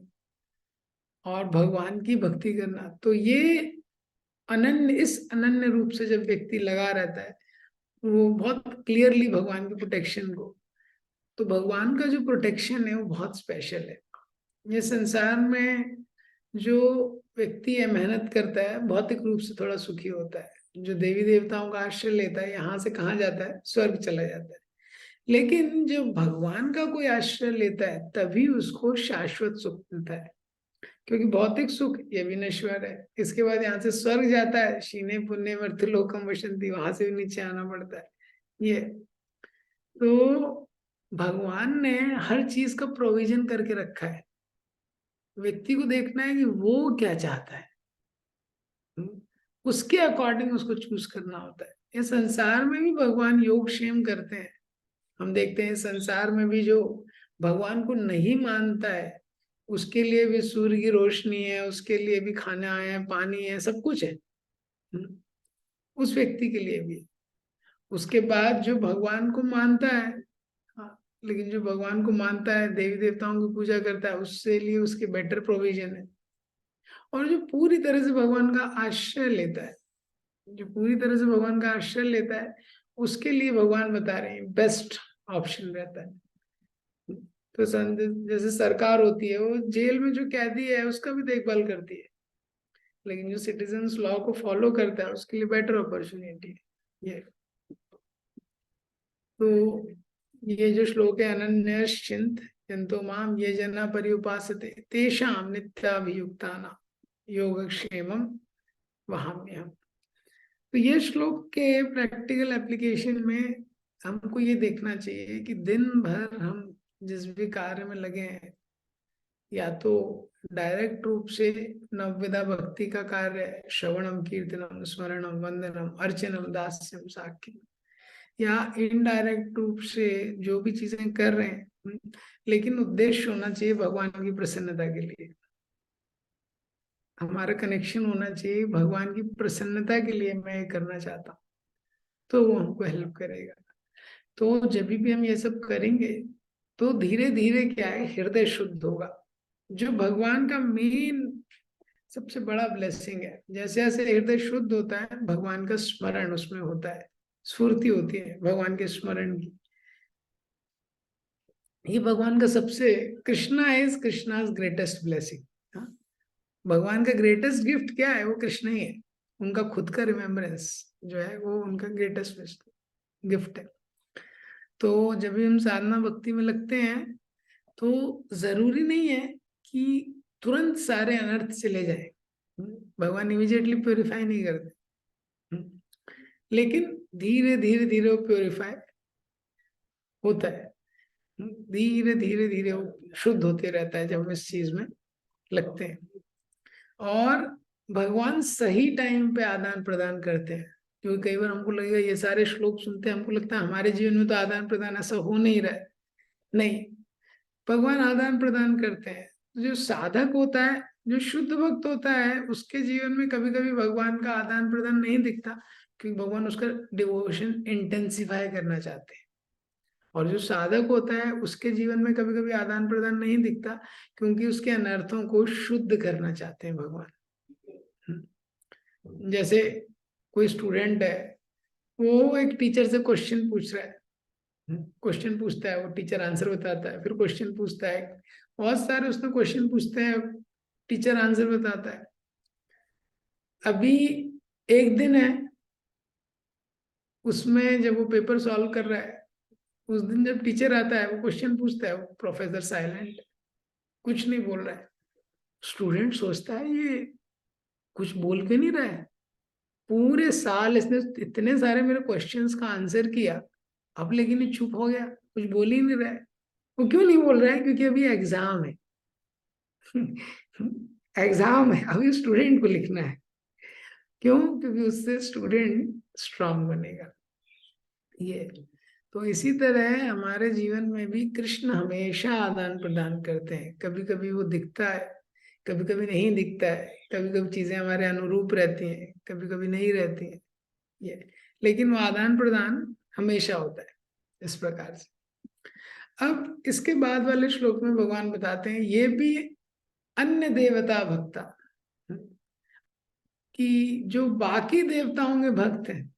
और भगवान की भक्ति करना। तो ये अनन्य, इस अनन्य रूप से जब व्यक्ति लगा रहता है, वो बहुत क्लियरली भगवान की प्रोटेक्शन को, तो भगवान का जो प्रोटेक्शन है वो बहुत स्पेशल है। ये संसार में जो व्यक्ति है मेहनत करता है, भौतिक रूप से थोड़ा सुखी होता है, जो देवी देवताओं का आश्रय लेता है, यहाँ से कहाँ जाता है, स्वर्ग चला जाता है। लेकिन जो भगवान का कोई आश्रय लेता है तभी उसको शाश्वत सुख मिलता है, क्योंकि भौतिक सुख ये भी नश्वर है। इसके बाद यहाँ से स्वर्ग जाता है, शीने पुण्य मर्त्यलोकम वसंती, वहां से भी नीचे आना पड़ता है। ये तो भगवान ने हर चीज का प्रोविजन करके रखा है, व्यक्ति को देखना है कि वो क्या चाहता है, उसके अकॉर्डिंग उसको चूज करना होता है। ये संसार में भी भगवान योग क्षेम करते हैं। हम देखते हैं संसार में भी जो भगवान को नहीं मानता है, उसके लिए भी सूर्य की रोशनी है, उसके लिए भी खाना है, पानी है, सब कुछ है, उस व्यक्ति के लिए भी। उसके बाद जो भगवान को मानता है, हाँ, लेकिन जो भगवान को मानता है, देवी देवताओं की पूजा करता है, उससे लिए उसके बेटर प्रोविजन है। और जो पूरी तरह से भगवान का आश्रय लेता है, जो पूरी तरह से भगवान का आश्रय लेता है, उसके लिए भगवान बता रहे हैं बेस्ट ऑप्शन रहता है। तो जैसे सरकार होती है, वो जेल में जो कैदी है उसका भी देखभाल करती है, लेकिन जो सिटीजन्स लॉ को फॉलो करता है उसके लिए बेटर अपॉर्चुनिटी है ये। तो ये जो श्लोक है, अनन्यश्चिंत किंतु माम ये जना पर्युपासते तेषाम नित्याभियुक्तानां योगक्षेमम वहाम्यहम्। तो ये श्लोक के प्रैक्टिकल एप्लीकेशन में हमको ये देखना चाहिए कि दिन भर हम जिस भी कार्य में लगे हैं, या तो डायरेक्ट रूप से नवविधा भक्ति का कार्य, श्रवणम कीर्तनम स्मरणम वंदनम अर्चनम दास्यम साख्यम, या इनडायरेक्ट रूप से जो भी चीजें कर रहे हैं, लेकिन उद्देश्य होना चाहिए भगवान की प्रसन्नता के लिए। हमारा कनेक्शन होना चाहिए भगवान की प्रसन्नता के लिए, मैं ये करना चाहता हूँ, तो वो हमको हेल्प करेगा। तो जब भी हम ये सब करेंगे तो धीरे धीरे क्या है, हृदय शुद्ध होगा, जो भगवान का मेन सबसे बड़ा ब्लेसिंग है। जैसे जैसे हृदय शुद्ध होता है, भगवान का स्मरण उसमें होता है, स्फूर्ति होती है भगवान के स्मरण की। ये भगवान का सबसे, कृष्णाज ग्रेटेस्ट ब्लेसिंग। भगवान का ग्रेटेस्ट गिफ्ट क्या है, वो कृष्ण ही है। उनका खुद का रिमेम्बरेंस जो है वो उनका ग्रेटेस्ट गिफ्ट है। तो जब भी हम साधना भक्ति में लगते हैं, तो जरूरी नहीं है कि तुरंत सारे अनर्थ चले जाए। भगवान इमीडिएटली प्योरीफाई नहीं करते, लेकिन धीरे धीरे धीरे वो प्योरीफाई होता है, धीरे धीरे धीरे वो शुद्ध होते रहता है जब हम इस चीज में लगते हैं। और भगवान सही टाइम पे आदान प्रदान करते हैं, क्योंकि कई बार हमको लगेगा, ये सारे श्लोक सुनते हैं हमको लगता है हमारे जीवन में तो आदान प्रदान ऐसा हो नहीं रहा है। नहीं, भगवान आदान प्रदान करते हैं। जो साधक होता है, जो शुद्ध भक्त होता है, उसके जीवन में कभी कभी भगवान का आदान प्रदान नहीं दिखता, क्योंकि भगवान उसका डिवोशन इंटेंसिफाई करना चाहते हैं। और जो साधक होता है उसके जीवन में कभी कभी आदान प्रदान नहीं दिखता, क्योंकि उसके अनर्थों को शुद्ध करना चाहते हैं भगवान। जैसे कोई स्टूडेंट है, वो एक टीचर से क्वेश्चन पूछ रहा है, क्वेश्चन पूछता है, वो टीचर आंसर बताता है, फिर क्वेश्चन पूछता है, बहुत सारे उसने क्वेश्चन पूछते हैं, टीचर आंसर बताता है। अभी एक दिन है, उसमें जब वो पेपर सॉल्व कर रहा है, उस दिन जब टीचर आता है, वो क्वेश्चन पूछता है, वो प्रोफेसर साइलेंट, कुछ नहीं बोल रहा है। स्टूडेंट सोचता है ये कुछ बोल के नहीं रहा है, पूरे साल इसने इतने सारे मेरे क्वेश्चंस का आंसर किया, अब लेकिन ये चुप हो गया, कुछ बोल ही नहीं रहा है। वो क्यों नहीं बोल रहा है, क्योंकि अभी एग्जाम है। एग्जाम है, अभी स्टूडेंट को लिखना है। क्यों? क्योंकि उससे स्टूडेंट स्ट्रांग बनेगा। ये तो इसी तरह हमारे जीवन में भी कृष्ण हमेशा आदान प्रदान करते हैं। कभी कभी वो दिखता है, कभी कभी नहीं दिखता है, कभी कभी चीजें हमारे अनुरूप रहती हैं, कभी कभी नहीं रहती हैं, ये, लेकिन वो आदान प्रदान हमेशा होता है इस प्रकार से। अब इसके बाद वाले श्लोक में भगवान बताते हैं ये भी अन्य देवता भक्ता, कि जो बाकी देवताओं के भक्त हैं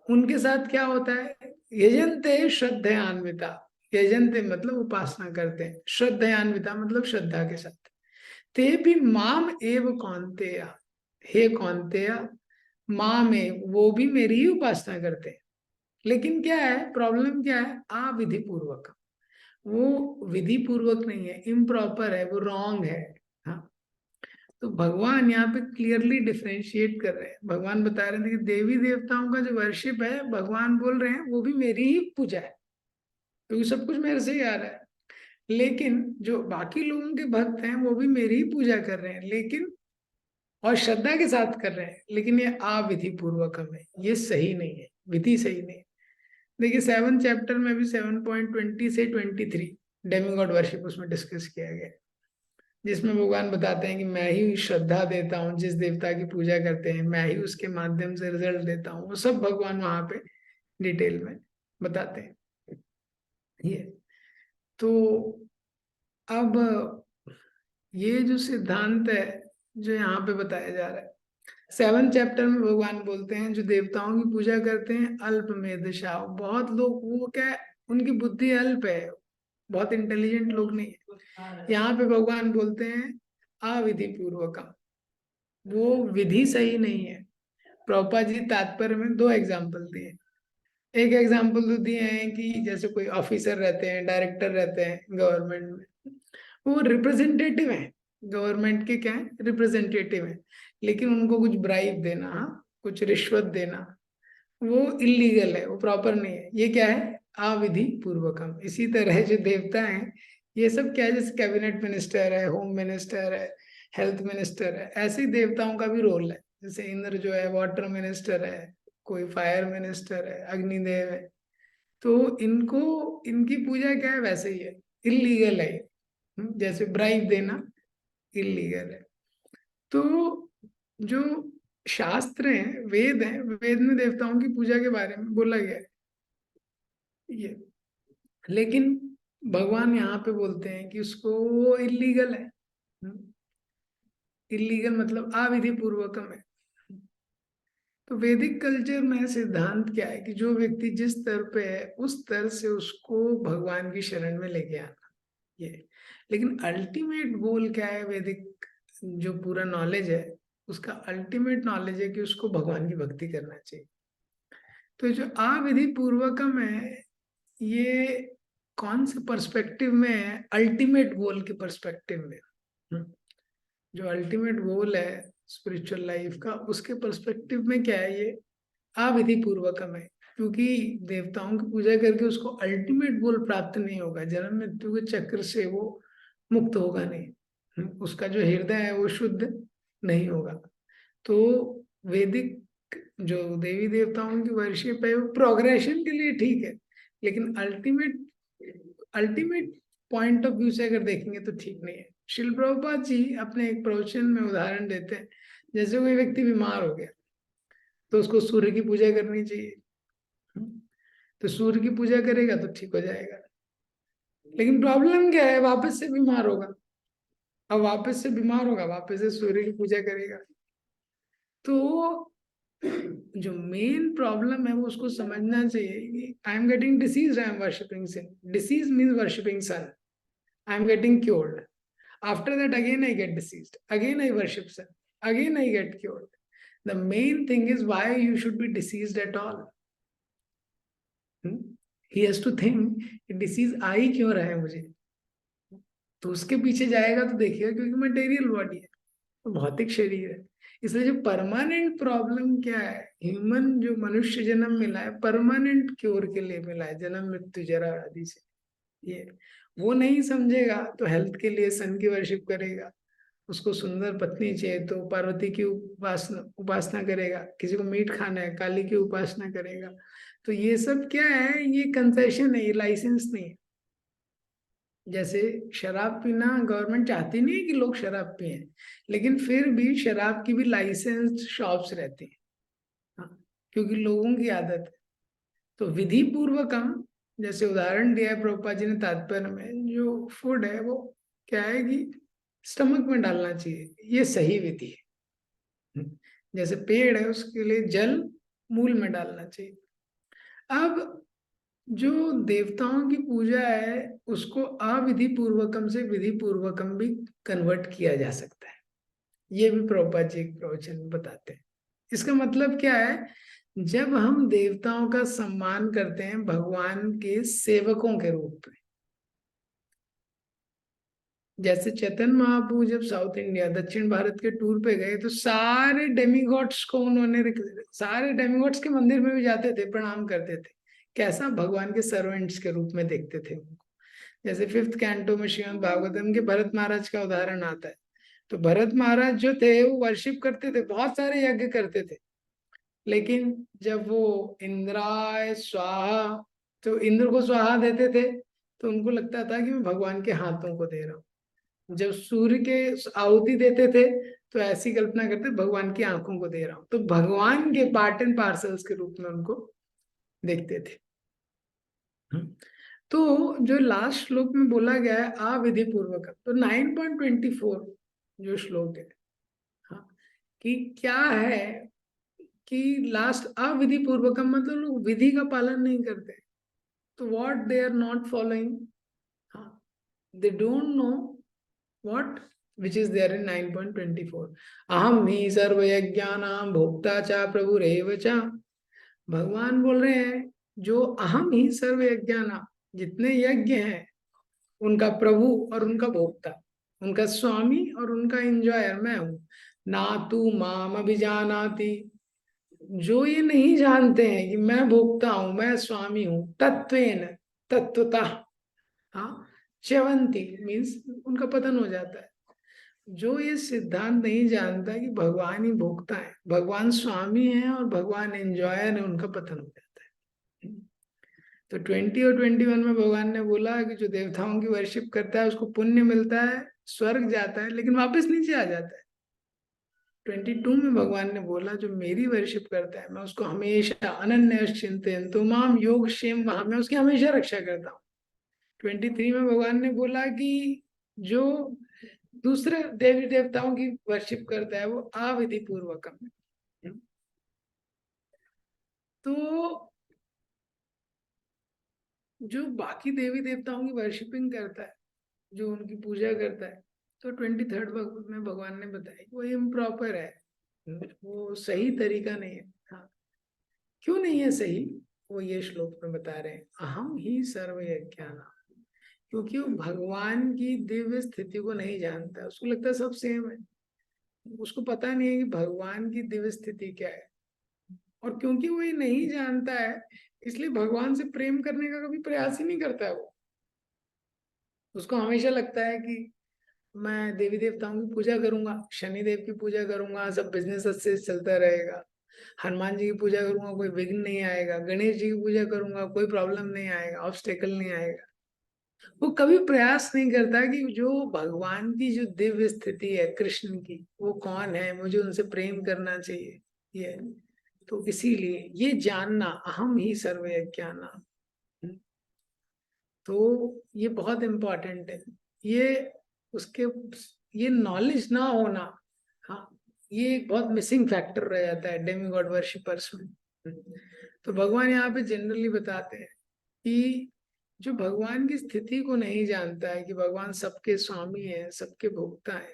उनके साथ क्या होता है, यजन्ते श्रद्धयान्विता। यजन्ते मतलब उपासना करते हैं, श्रद्धयान्विता मतलब श्रद्धा के साथ। ते भी माम एव कौन्तेय, हे कौन्तेय, माम एव, वो भी मेरी ही उपासना करते हैं। लेकिन क्या है प्रॉब्लम, क्या है, अविधि पूर्वक, वो विधि पूर्वक नहीं है, इम्प्रॉपर है, वो रॉन्ग है। हाँ, तो भगवान यहाँ पे क्लियरली डिफरेंशिएट कर रहे हैं। भगवान बता रहे थे कि देवी देवताओं का जो वर्शिप है, भगवान बोल रहे हैं वो भी मेरी ही पूजा है, क्योंकि सब कुछ मेरे से ही आ रहा है। लेकिन जो बाकी लोगों के भक्त हैं वो भी मेरी ही पूजा कर रहे हैं, लेकिन और श्रद्धा के साथ कर रहे हैं, लेकिन ये अविधि पूर्वकम है, ये सही नहीं है, विधि सही नहीं है। देखिए 7 चैप्टर में भी 7.20 से 23 डेमिगॉड वर्शिप उसमें डिस्कस किया गया है, जिसमें भगवान बताते हैं कि मैं ही श्रद्धा देता हूँ, जिस देवता की पूजा करते हैं मैं ही उसके माध्यम से रिजल्ट देता हूँ, वो सब भगवान वहां पे डिटेल में बताते हैं। ये तो अब ये जो सिद्धांत है जो यहाँ पे बताया जा रहा है, 7 चैप्टर में भगवान बोलते हैं जो देवताओं की पूजा करते हैं अल्प मेधशा, बहुत लोग वो क्या है, उनकी बुद्धि अल्प है, बहुत इंटेलिजेंट लोग नहीं है। यहाँ पे भगवान बोलते हैं अविधि पूर्वकम, वो विधि सही नहीं है। प्रभुपाद जी तात्पर्य में 2 एग्जाम्पल दिए। एक एग्जाम्पल तो दिए हैं कि जैसे कोई ऑफिसर रहते हैं, डायरेक्टर रहते हैं गवर्नमेंट में, वो रिप्रेजेंटेटिव है, गवर्नमेंट के क्या है, रिप्रेजेंटेटिव है, लेकिन उनको कुछ ब्राइब देना, हाँ, कुछ रिश्वत देना, वो इलीगल है, वो प्रॉपर नहीं है, ये क्या है, अविधि पूर्वकम। इसी तरह जो देवता हैं ये सब क्या है, जैसे कैबिनेट मिनिस्टर है, होम मिनिस्टर है, हेल्थ मिनिस्टर है, ऐसे ही देवताओं का भी रोल है। जैसे इंद्र जो है वाटर मिनिस्टर है, कोई फायर मिनिस्टर है, अग्निदेव है, तो इनको, इनकी पूजा क्या है, वैसे ही है, इलीगल है। जैसे ब्राइब देना इलीगल है। तो जो शास्त्र हैं, वेद हैं, वेद में देवताओं की पूजा के बारे में बोला गया है ये, लेकिन भगवान यहाँ पे बोलते हैं कि उसको इलीगल है। इलीगल मतलब अविधि पूर्वकम है। तो वैदिक कल्चर में सिद्धांत क्या है कि जो व्यक्ति जिस स्तर पे है उस स्तर से उसको भगवान की शरण में लेके आना, ये। लेकिन अल्टीमेट गोल क्या है, वैदिक जो पूरा नॉलेज है उसका अल्टीमेट नॉलेज है कि उसको भगवान की भक्ति करना चाहिए। तो जो अविधि पूर्वकम है, ये कौन से पर्सपेक्टिव में है, अल्टीमेट गोल के पर्सपेक्टिव में। जो अल्टीमेट गोल है स्पिरिचुअल लाइफ का, उसके पर्सपेक्टिव में क्या है, ये अविधि पूर्वकम है। क्योंकि देवताओं की पूजा करके उसको अल्टीमेट गोल प्राप्त नहीं होगा, जन्म मृत्यु के चक्र से वो मुक्त होगा नहीं, उसका जो हृदय है वो शुद्ध नहीं होगा। तो वैदिक जो देवी देवताओं की वर्शिप है वो प्रोग्रेशन के लिए ठीक है, लेकिन ultimate ultimate point of view से अगर देखेंगे तो ठीक नहीं है। शिल प्रभुपाद जी अपने एक प्रवचन में उदाहरण देते हैं, जैसे कोई व्यक्ति बीमार हो गया तो उसको सूर्य की पूजा करनी चाहिए, तो सूर्य की पूजा करेगा तो ठीक हो जाएगा। लेकिन प्रॉब्लम क्या है, वापस से बीमार होगा, अब वापस से बीमार होगा, वापस से सूर्य की पूजा करेगा। तो जो मेन प्रॉब्लम है वो उसको समझना चाहिए कि I am getting disease, I am worshipping sun, disease means worshipping sun, I am getting cured, after that again I get diseased, again I worship sun, again I get cured. The main thing is why you should be diseased at all. He has to think disease आई क्यों रहा है मुझे, तो उसके पीछे जाएगा तो देखिएगा, क्योंकि मटेरियल बॉडी है, तो भौतिक शरीर है। इसलिए जो परमानेंट प्रॉब्लम क्या है, ह्यूमन जो मनुष्य जन्म मिला है परमानेंट क्योर के लिए मिला है, जन्म मृत्यु जरा आदि से, ये वो नहीं समझेगा तो हेल्थ के लिए सन की वर्शिप करेगा, उसको सुंदर पत्नी चाहिए तो पार्वती की उपासना उपासना करेगा, किसी को मीट खाना है काली की उपासना करेगा। तो ये सब क्या है, ये कंसेशन है, ये लाइसेंस नहीं है। जैसे शराब पीना गवर्नमेंट चाहती नहीं है कि लोग शराब पिए, लेकिन फिर भी शराब की भी लाइसेंस्ड शॉप्स रहती हैं। हाँ, क्योंकि लोगों की आदत है। तो विधि पूर्वक हम, जैसे उदाहरण दिया है प्रभुपाद जी ने तात्पर्य में, जो फूड है वो क्या है कि स्टमक में डालना चाहिए, ये सही विधि है। जैसे पेड़ है उसके लिए जल मूल में डालना चाहिए। अब जो देवताओं की पूजा है उसको अविधि पूर्वकम से विधि पूर्वकम भी कन्वर्ट किया जा सकता है। ये भी प्रभुपाद जी एक प्रवचन में बताते हैं। इसका मतलब क्या है, जब हम देवताओं का सम्मान करते हैं भगवान के सेवकों के रूप में, जैसे चैतन्य महाप्रभु जब साउथ इंडिया दक्षिण भारत के टूर पे गए तो सारे डेमीगॉड्स को उन्होंने सारे डेमीगॉड्स के मंदिर में भी जाते थे, प्रणाम करते थे। कैसा, भगवान के सर्वेंट्स के रूप में देखते थे उनको। जैसे 5th कैंटो में श्रीमद् भागवतम के भरत महाराज का उदाहरण आता है। तो भरत महाराज जो थे वो वर्शिप करते थे, बहुत सारे यज्ञ करते थे, लेकिन जब वो इंद्राय स्वाहा, तो इंद्र को स्वाहा देते थे तो उनको लगता था कि मैं भगवान के हाथों को दे रहा हूँ। जब सूर्य के आहुति देते थे तो ऐसी कल्पना करते भगवान की आंखों को दे रहा हूँ, तो भगवान के पार्ट एंड पार्सल्स के रूप में उनको देखते थे। तो जो लास्ट श्लोक में बोला गया है अविधि पूर्वक, तो 9.24 जो श्लोक है, हाँ, कि क्या है कि लास्ट अविधि पूर्वकम मतलब लोग विधि का पालन नहीं करते। तो what they are not following, हाँ, they don't know what which is there in 9.24, अहम ही सर्वयज्ञानां भोक्ता च प्रभुरेव च। भगवान बोल रहे हैं जो अहम ही सर्वयज्ञानां, जितने यज्ञ हैं उनका प्रभु और उनका भोक्ता, उनका स्वामी और उनका एंजॉयर मैं हूं। ना तू माम अभिजानाति, जो ये नहीं जानते हैं कि मैं भोक्ता हूं मैं स्वामी हूं, तत्वेन तत्वतः, हाँ, च्यवंती मीन्स उनका पतन हो जाता है। जो ये सिद्धांत नहीं जानता कि भगवान ही भोक्ता है, भगवान स्वामी है और भगवान एंजॉयर है, उनका पतन हो जाता है। तो 20 और 21 में भगवान ने बोला कि जो देवताओं की वर्शिप करता है उसको पुण्य मिलता है, स्वर्ग जाता है, लेकिन वापस नीचे आ जाता है। 22 में भगवान ने बोला जो मेरी वर्शिप करता है मैं उसको हमेशा अनन्य चिंतन तो माम योग क्षेम वहां, मैं उसकी हमेशा रक्षा करता हूँ। 23 में भगवान ने बोला कि जो दूसरे देवी देवताओं की वर्शिप करता है वो अविधि पूर्वकम है। तो जो बाकी देवी देवताओं की वर्शिपिंग करता है, जो उनकी पूजा करता है, तो 23rd भगवत में भगवान ने बताया वो इम्प्रॉपर है, वो सही तरीका नहीं है। हाँ, क्यों नहीं है सही, वो ये श्लोक में बता रहे हैं, अहम ही सर्व यज्ञाना। क्योंकि वो भगवान की दिव्य स्थिति को नहीं जानता, उसको लगता है सब सेम है, उसको पता नहीं है कि भगवान की दिव्य स्थिति क्या है। और क्योंकि वो ये नहीं जानता है, इसलिए भगवान से प्रेम करने का कभी प्रयास ही नहीं करता है वो। उसको हमेशा लगता है कि मैं देवी देवताओं की पूजा करूंगा, शनि देव की पूजा करूंगा, सब बिजनेस अच्छे से चलता रहेगा। हनुमान जी की पूजा करूंगा, कोई विघ्न नहीं आएगा। गणेश जी की पूजा करूंगा, कोई प्रॉब्लम नहीं आएगा, ऑब्स्टेकल नहीं आएगा। वो कभी प्रयास नहीं करता कि जो भगवान की जो दिव्य स्थिति है कृष्ण की, वो कौन है, मुझे उनसे प्रेम करना चाहिए। ये तो इसीलिए ये जानना अहम ही सर्वयज्ञाना, तो ये बहुत इम्पोर्टेंट है। ये उसके ये नॉलेज ना होना, हाँ, ये एक बहुत मिसिंग फैक्टर रह जाता है डेमीगॉड वर्शिपर्स में। तो भगवान यहाँ पे जनरली बताते हैं कि जो भगवान की स्थिति को नहीं जानता है कि भगवान सबके स्वामी है, सबके भोक्ता है,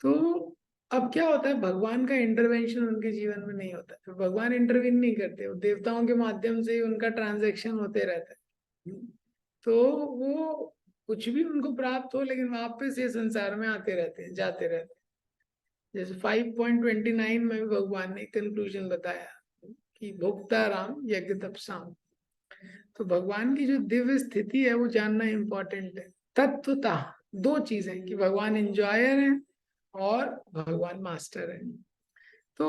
तो अब क्या होता है, भगवान का इंटरवेंशन उनके जीवन में नहीं होता, तो भगवान इंटरवीन नहीं करते, वो देवताओं के माध्यम से ही उनका ट्रांजैक्शन होते रहता है। तो वो कुछ भी उनको प्राप्त हो लेकिन वापस ये संसार में आते रहते हैं, जाते रहते हैं। जैसे 5.29 में भी भगवान ने कंक्लूजन बताया कि भोक्ता राम यज्ञ तपसाम। तो भगवान की जो दिव्य स्थिति है वो जानना इम्पोर्टेंट है, तत्वतः दो चीजें कि भगवान एंजॉयर हैं और भगवान मास्टर है। तो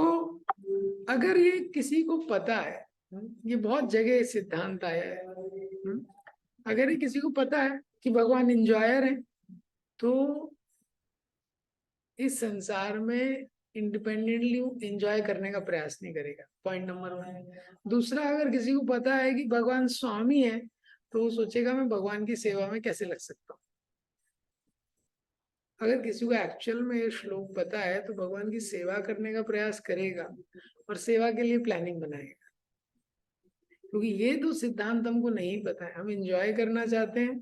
अगर ये किसी को पता है, ये बहुत जगह सिद्धांत आया है, अगर ये किसी को पता है कि भगवान एंजॉयर है तो इस संसार में इंडिपेंडेंटली एंजॉय करने का प्रयास नहीं करेगा, पॉइंट नंबर 1। दूसरा, अगर किसी को पता है कि भगवान स्वामी है तो वो सोचेगा मैं भगवान की सेवा में कैसे लग सकता हूँ। अगर किसी को एक्चुअल में ये श्लोक पता है तो भगवान की सेवा करने का प्रयास करेगा और सेवा के लिए प्लानिंग बनाएगा। क्योंकि ये दो सिद्धांत हमको नहीं पता है, हम एंजॉय करना चाहते हैं,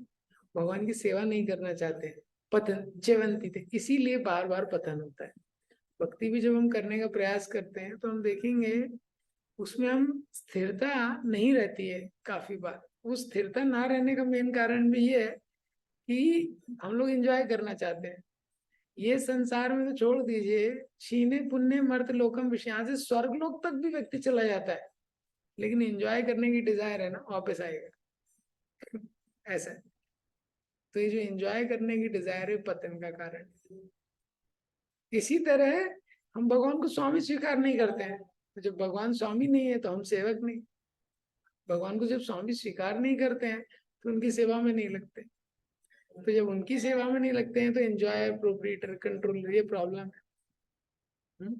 भगवान की सेवा नहीं करना चाहते हैं, पतन च्यवंती थे, इसीलिए बार बार पतन होता है। भक्ति भी जब हम करने का प्रयास करते हैं तो हम देखेंगे उसमें हम स्थिरता नहीं रहती है काफी बार। वो स्थिरता ना रहने का मेन कारण भी ये है कि हम लोग एंजॉय करना चाहते हैं। ये संसार में तो छोड़ दीजिए, क्षीणे पुण्य मर्त लोकम विषय, यहाँ से स्वर्ग लोक तक भी व्यक्ति चला जाता है, लेकिन एंजॉय करने की डिजायर है ना, वापस आएगा। ऐसा है। तो ये जो एंजॉय करने की डिजायर है पतन का कारण। इसी तरह हम भगवान को स्वामी स्वीकार नहीं करते हैं, तो जब भगवान स्वामी नहीं है तो हम सेवक नहीं। भगवान को जब स्वामी स्वीकार नहीं करते हैं तो उनकी सेवा में नहीं लगते। तो जब उनकी सेवा में नहीं लगते हैं तो एंजॉय, प्रोप्रीटर, कंट्रोल, ये प्रॉब्लम है।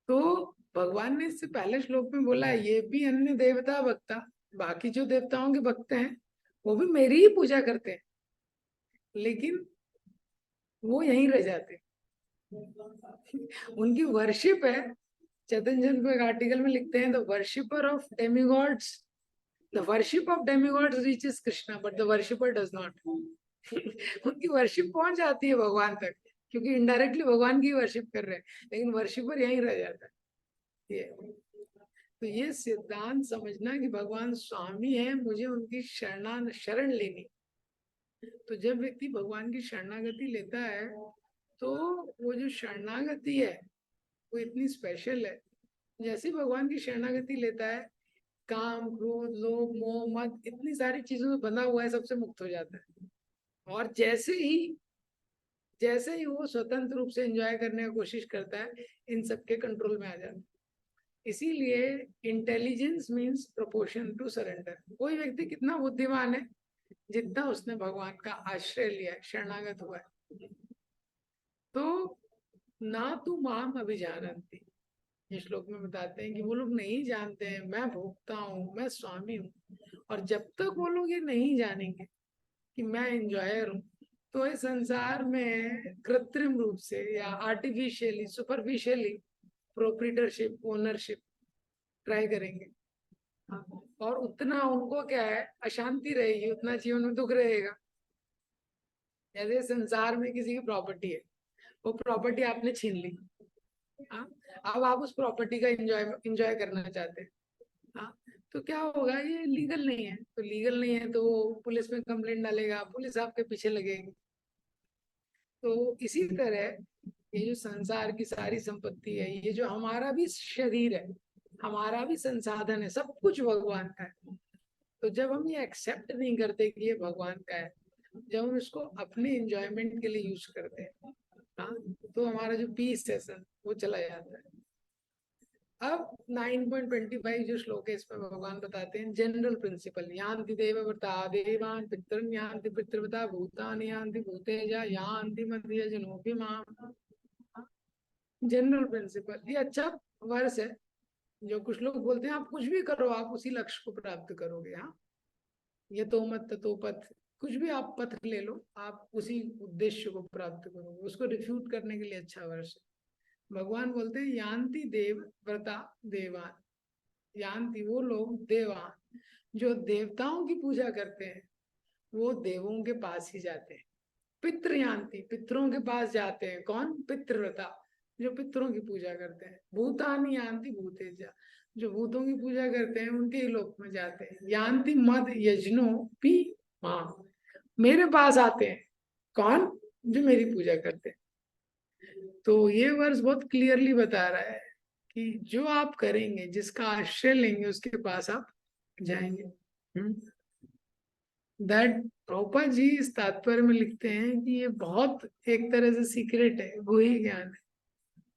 तो भगवान ने इससे पहले श्लोक में बोला है ये भी अन्य देवता भक्ता, बाकी जो देवताओं के भक्त हैं वो भी मेरी ही पूजा करते हैं, लेकिन वो यहीं रह जाते। उनकी वर्शिप है। चैतन्य चरितामृत एक आर्टिकल में लिखते हैं the worshipper of demigods, the worship of demigods reaches Krishna but the worshipper does not. उनकी वर्शिप पहुंच जाती है भगवान तक, क्योंकि इनडायरेक्टली भगवान की वर्शिप कर रहे हैं, लेकिन वर्शिपर यहीं रह जाता है। ये तो ये सिद्धांत समझना कि भगवान स्वामी है, मुझे उनकी शरण लेनी। तो जब व्यक्ति भगवान की शरणागति लेता है तो वो जो शरणागति है वो इतनी स्पेशल है। जैसे भगवान की शरणागति लेता है, काम, क्रोध, लोभ, मोह, मद, इतनी सारी चीजों में बंधा हुआ है, सबसे मुक्त हो जाता है। और जैसे ही वो स्वतंत्र रूप से एंजॉय करने की कोशिश करता है, इन सबके कंट्रोल में आ जाता है। इसीलिए intelligence means proportion to surrender. कोई व्यक्ति कितना बुद्धिमान है, जितना उसने भगवान का आश्रय लिया है, शरणागत हुआ है। तो ना तू माम अभिजानंती, ये श्लोक में बताते हैं कि वो लोग नहीं जानते हैं मैं भोक्ता हूँ, मैं स्वामी हूँ। और जब तक वो लोग ये नहीं जानेंगे कि मैं एंजॉयर हूँ, तो इस संसार में कृत्रिम रूप से या आर्टिफिशियली, सुपरफिशियली प्रोप्रीटरशिप, ओनरशिप ट्राई करेंगे। और उतना उनको क्या है, अशांति रहेगी, उतना जीवन में दुख रहेगा। जैसे संसार में किसी की प्रॉपर्टी है, वो प्रॉपर्टी आपने छीन ली, अब आप उस प्रॉपर्टी का एंजॉय करना चाहते हैं। हाँ, तो क्या होगा, ये लीगल नहीं है, तो लीगल नहीं है तो वो पुलिस में कंप्लेंट डालेगा, पुलिस आपके पीछे लगेगी। तो इसी तरह ये जो संसार की सारी संपत्ति है, ये जो हमारा भी शरीर है, हमारा भी संसाधन है, सब कुछ भगवान का है। तो जब हम ये एक्सेप्ट नहीं करते कि ये भगवान का है, जब हम इसको अपने एंजॉयमेंट के लिए यूज करते हैं, हाँ, तो हमारा जो पीस है सर वो चला जाता है। अब 9.25 जो श्लोक है, इसमें भगवान बताते हैं जनरल प्रिंसिपल। यान्ति देवव्रता देवान् पितॄन् यान्ति पितृव्रता भूतानि यान्ति भूतेजा यान्ति मध्यजनोऽपि माम्। जनरल प्रिंसिपल, ये अच्छा वर्ष है। जो कुछ लोग बोलते हैं आप कुछ भी करो आप उसी लक्ष्य को प्राप्त करोगे, हाँ, ये तो मत तो पथ, कुछ भी आप पथ ले लो, आप उसी उद्देश्य को प्राप्त करोगे। उसको रिफ्यूट करने के लिए अच्छा वर्ष है। भगवान बोलते हैं यान्ति देव व्रता देवान, यान्ति वो लोग, देवान जो देवताओं की पूजा करते हैं वो देवों के पास ही जाते हैं। पितृ यान्ति, पितरों के पास जाते हैं। कौन? पितृव्रता, जो पितरों की पूजा करते हैं। भूतानि यान्ति भूतेजा, जो भूतों की पूजा करते हैं उनके ही लोक में जाते हैं। यान्ति मद यजनो पी मां, मेरे पास आते हैं। कौन? जो मेरी पूजा करते हैं। तो ये वर्ष बहुत क्लियरली बता रहा है कि जो आप करेंगे, जिसका आश्रय लेंगे, उसके पास आप जाएंगे। दैट प्रभुपाद जी इस तात्पर्य में लिखते हैं कि ये बहुत एक तरह से सीक्रेट है, गुह्य ज्ञान है।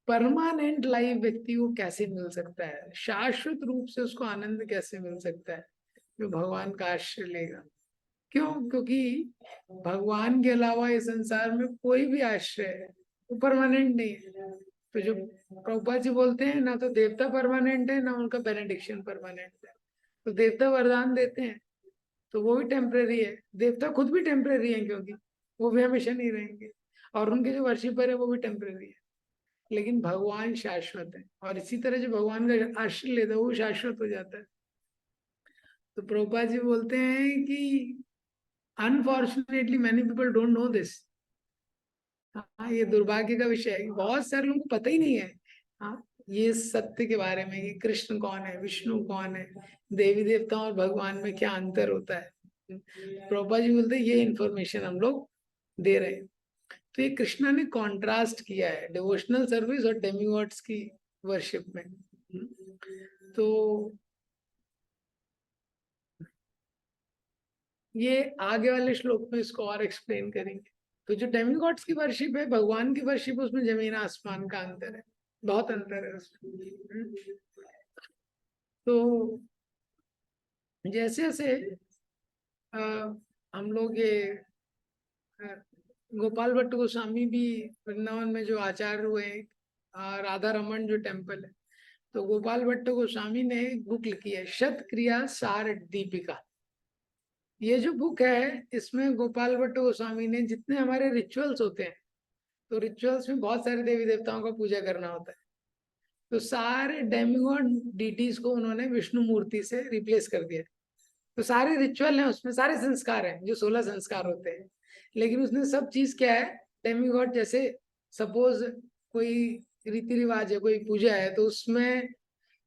परमानेंट लाइफ व्यक्ति को कैसे मिल सकता है, शाश्वत रूप से उसको आनंद कैसे मिल सकता है जो भगवान का आश्रय लेगा। क्यों? क्योंकि भगवान के अलावा इस संसार में कोई भी आश्रय है वो परमानेंट नहीं है। तो जो प्रभुपाद जी बोलते हैं ना, तो देवता परमानेंट है ना उनका बेनेडिक्शन परमानेंट है। तो देवता वरदान देते हैं तो वो भी टेम्परेरी है, देवता खुद भी टेम्परेरी है क्योंकि वो भी हमेशा नहीं रहेंगे, और उनके जो वर्शिपर है वो भी टेम्परेरी है। लेकिन भगवान शाश्वत है, और इसी तरह जो भगवान का आश्रय लेता है वो शाश्वत हो जाता है। तो प्रभुपाद जी बोलते हैं कि unfortunately many people don't know this. हाँ, ये दुर्भाग्य का विषय है कि बहुत सारे लोगों को पता ही नहीं है हाँ ये सत्य के बारे में कि कृष्ण कौन है, विष्णु कौन है, देवी देवताओं और भगवान में क्या अंतर होता है। प्रभुपाद जी बोलते हैं ये इन्फॉर्मेशन हम लोग दे रहे हैं। तो ये कृष्णा ने कॉन्ट्रास्ट किया है डिवोशनल सर्विस और डेमीगॉड्स की वर्शिप में। तो ये आगे वाले श्लोक में इसको और एक्सप्लेन करेंगे। तो जो डेमीगॉड्स की वर्शिप है, भगवान की वर्शिप, उसमें जमीन आसमान का अंतर है, बहुत अंतर है उसमें। तो जैसे जैसे अ, हम लोग ये अ, गोपाल भट्ट गोस्वामी भी वृंदावन में जो आचार्य हुए, राधा रमन जो टेम्पल है, तो गोपाल भट्ट गोस्वामी ने एक बुक लिखी है शत क्रिया सार दीपिका। ये जो बुक है इसमें गोपाल भट्ट गोस्वामी ने जितने हमारे रिचुअल्स होते हैं, तो रिचुअल्स में बहुत सारे देवी देवताओं का पूजा करना होता है, तो सारे डेमिगॉड डीटीज को उन्होंने विष्णु मूर्ति से रिप्लेस कर दिया। तो सारे रिचुअल हैं उसमें, सारे संस्कार हैं जो 16 संस्कार होते हैं, लेकिन उसने सब चीज क्या है डेमिगॉड, जैसे सपोज कोई रीति रिवाज है, कोई पूजा है, तो उसमें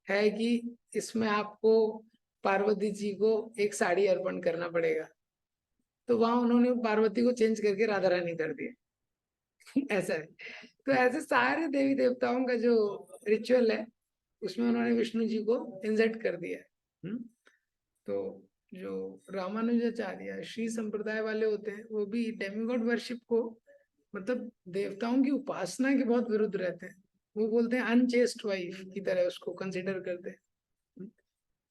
है कि इसमें आपको पार्वती जी को एक साड़ी अर्पण करना पड़ेगा, तो वहां उन्होंने पार्वती को चेंज करके राधा रानी कर दिया। ऐसा है। तो ऐसे सारे देवी देवताओं का जो रिचुअल है उसमें उन्होंने विष्णु जी को इंसर्ट कर दिया है। तो जो रामानुजाचार्य श्री संप्रदाय वाले होते हैं वो भी डेमिगॉड वर्शिप को, मतलब देवताओं की उपासना के बहुत विरुद्ध रहते हैं। वो बोलते हैं अनचेस्ट वाइफ की तरह उसको कंसिडर करते हैं।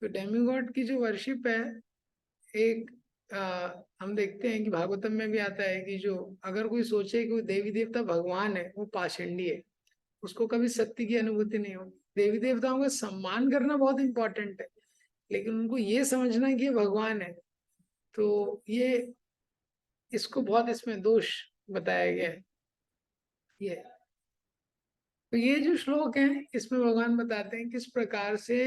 तो डेमिगॉड की जो वर्शिप है, एक हम देखते हैं कि भागवतम में भी आता है कि जो अगर कोई सोचे कि वो देवी देवता भगवान है वो पाषंडी है, उसको कभी सत्य की अनुभूति नहीं होगी। देवी देवताओं का सम्मान करना बहुत इंपॉर्टेंट है, लेकिन उनको ये समझना कि ये भगवान है, तो ये इसको बहुत इसमें दोष बताया गया है। ये तो ये जो श्लोक है इसमें भगवान बताते हैं किस प्रकार से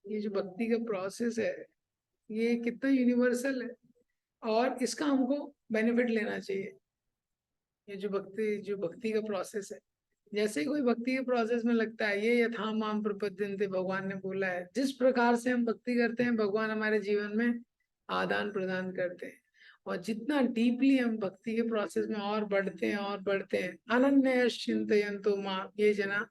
ये जो भक्ति का प्रोसेस है ये कितना यूनिवर्सल है, और इसका हमको बेनिफिट लेना चाहिए। ये जो भक्ति का प्रोसेस है, जैसे ही कोई भक्ति के प्रोसेस में लगता है, ये यथा माम प्रपद्यन्ते भगवान ने बोला है, जिस प्रकार से हम भक्ति करते हैं भगवान हमारे जीवन में आदान प्रदान करते हैं। और जितना डीपली हम भक्ति के प्रोसेस में और बढ़ते हैं अनन्य चिंतयन्तो मां ये जना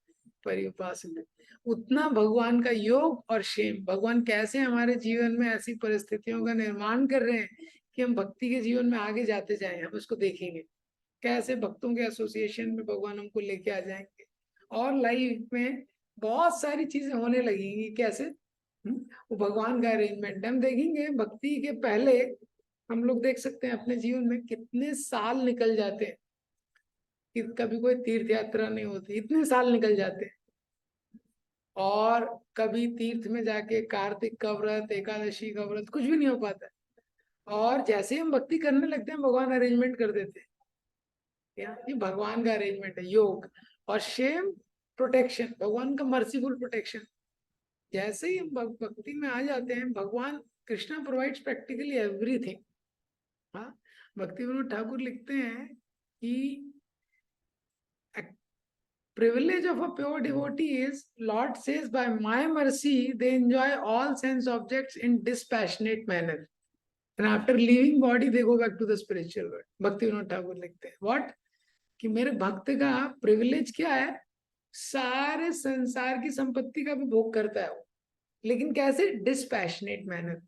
पर्युपासते, उतना भगवान का योग और क्षेम, भगवान कैसे हमारे जीवन में ऐसी परिस्थितियों का निर्माण कर रहे हैं कि हम भक्ति के जीवन में आगे जाते जाएं, हम उसको देखेंगे कैसे भक्तों के एसोसिएशन में भगवान हमको लेके आ जाएंगे, और लाइफ में बहुत सारी चीजें होने लगेंगी कैसे। वो भगवान का अरेंजमेंट हम देखेंगे। भक्ति के पहले हम लोग देख सकते हैं अपने जीवन में कितने साल निकल जाते हैं, कि कभी कोई तीर्थ यात्रा नहीं होती, इतने साल निकल जाते हैं, और कभी तीर्थ में जाके कार्तिक का व्रत, एकादशी का व्रत कुछ भी नहीं हो पाता है। और जैसे ही हम भक्ति करने लगते हैं भगवान अरेंजमेंट कर देते हैं। ये भगवान का अरेंजमेंट है योग। और शेम प्रोटेक्शन, भगवान का मर्सीफुल प्रोटेक्शन। जैसे ही हम भक्ति में आ जाते हैं भगवान कृष्णा प्रोवाइड्स प्रैक्टिकली एवरीथिंग। हाँ, भक्ति विनोद ठाकुर लिखते हैं कि privilege of a pure devotee is, Lord says, by my mercy they enjoy all sense objects in dispassionate manner, and after leaving body they go back to the spiritual world. भक्ति विनोद ठाकुर लिखते हैं what, कि मेरे भक्त का privilege क्या है, सारे संसार की संपत्ति का भी भोग करता है वो, लेकिन कैसे, डिस्पैशनेट मैनर।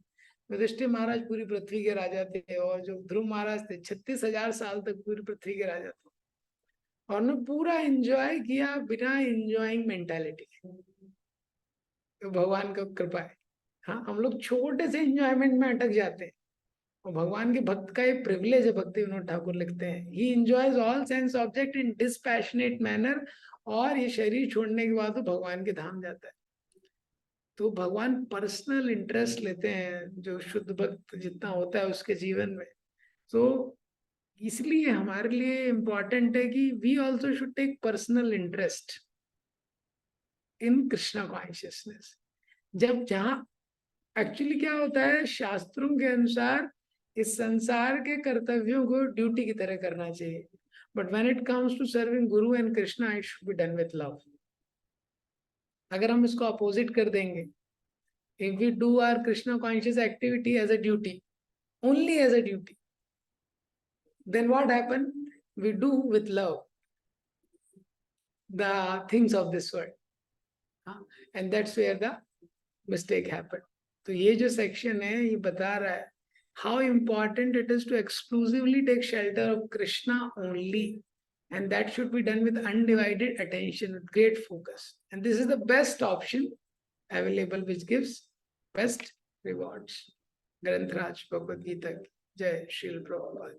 युधिष्ठिर महाराज पूरी पृथ्वी के राजा थे, और जो ध्रुव महाराज थे 36,000 साल तक पूरी पृथ्वी के राजा थे, और उन्होंने पूरा एंजॉय किया बिना एंजॉइंग मेंटालिटी। तो भगवान का कृपा है। हाँ, हम लोग छोटे से एंजॉयमेंट में अटक जाते हैं, और भगवान के भक्त का एक प्रिविलेज है। भक्ति विनोद ठाकुर लिखते हैं, he enjoys all sense object in dispassionate manner, और ये शरीर छोड़ने के बाद तो भगवान के धाम जाता है। तो भगवान पर्सनल इंटरेस्ट लेते हैं जो शुद्ध भक्त जितना होता है उसके जीवन में। तो इसलिए हमारे लिए इम्पोर्टेंट है कि we also should take personal interest in Krishna consciousness. जब जहाँ एक्चुअली क्या होता है, शास्त्रों के अनुसार इस संसार के कर्तव्यों को ड्यूटी की तरह करना चाहिए, but when it comes to serving guru and Krishna, it should be done with love. अगर हम इसको अपोजिट कर देंगे, if we do our Krishna conscious activity as a duty, only as a duty, then what happen? We do with love the things of this world, and that's where the mistake happened. तो ये जो section है ये बता रहा है how important it is to exclusively take shelter of Krishna only, and that should be done with undivided attention, with great focus, and this is the best option available which gives best rewards. ग्रंथराज Bhagavad Gita की जय। श्रील प्रभुपाद।